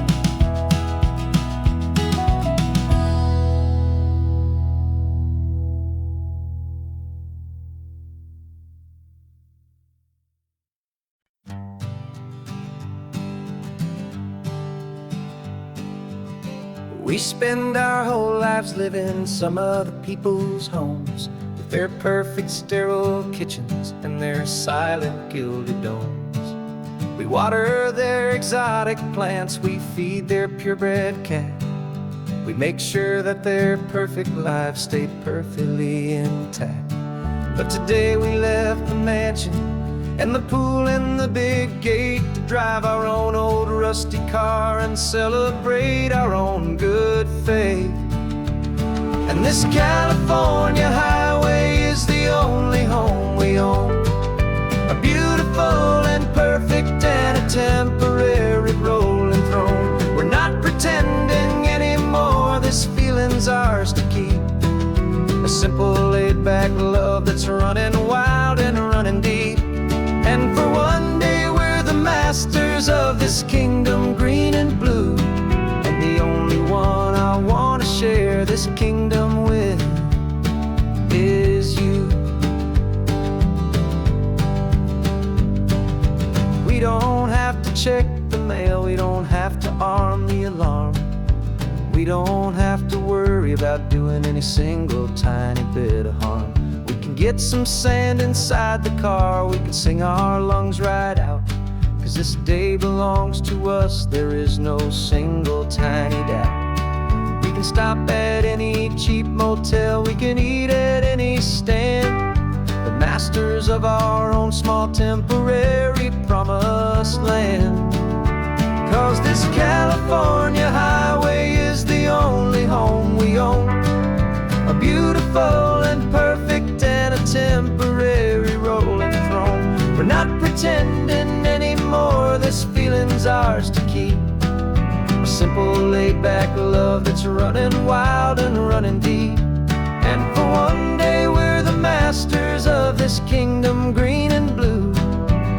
We spend our whole lives living some other people's homes, with their perfect sterile kitchens and their silent gilded domes. We water their exotic plants, we feed their purebred cat. We make sure that their perfect lives stay perfectly intact. But today we left the mansion and the pool and the big gate to drive our own old rusty car and celebrate our own good faith. And this California highway is the only home we own, a beautiful and perfect and a temporary rolling throne. We're not pretending anymore, this feeling's ours to keep, a simple laid-back love that's running wild and running deep. And for one day we're the masters of this kingdom green and blue, and the only one I want to share this kingdom with is you. We don't have to check the mail, we don't have to arm the alarm, we don't have to worry about doing any single tiny bit of harm. We can get some sand inside the car, we can sing our lungs right out, 'cause this day belongs to us, there is no single tiny doubt. We can stop at any cheap motel, we can eat at any stand, the masters of our own small temporary promised land. 'Cause this California highway is the only home we own, a beautiful and perfect and a temporary rolling throne. We're not pretending anymore, this feeling's ours to keep, a simple laid-back love that's running wild and running deep. And for one day we're the masters of this kingdom green and blue,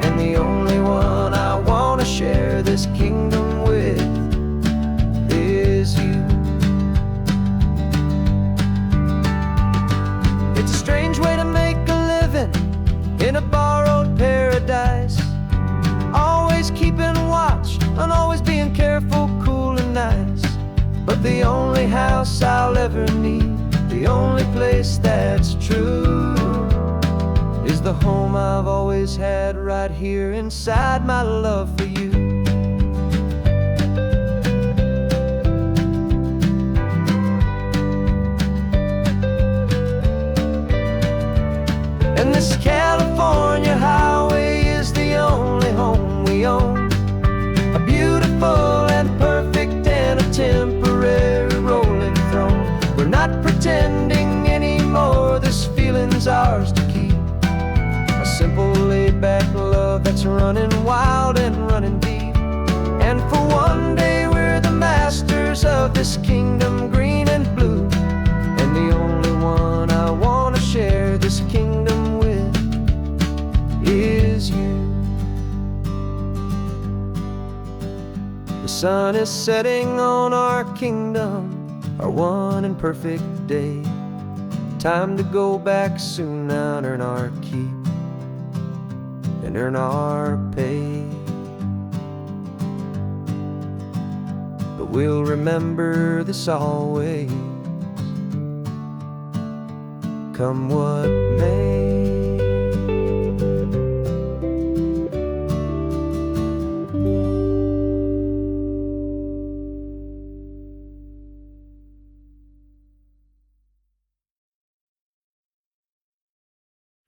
and the only one I want to share this kingdom with is you. It's a strange way to make a living in a borrowed paradise, always keeping watch and always being careful, cool and nice. But the only house I'll ever need, the only place that's true, is the home I've always had right here inside my love for you. And this California highway is the only home we own, a beautiful and perfect and a temporary rolling throne. We're not pretending anymore, this feeling's ours to keep. A simple laid-back love that's running wild and running deep. And for one day we're the masters of this kingdom green and blue. And the only one I want to share this kingdom with is you. The sun is setting on our kingdom, our one and perfect day. Time to go back soon now and earn our keep and earn our pay. But we'll remember this always, come what may.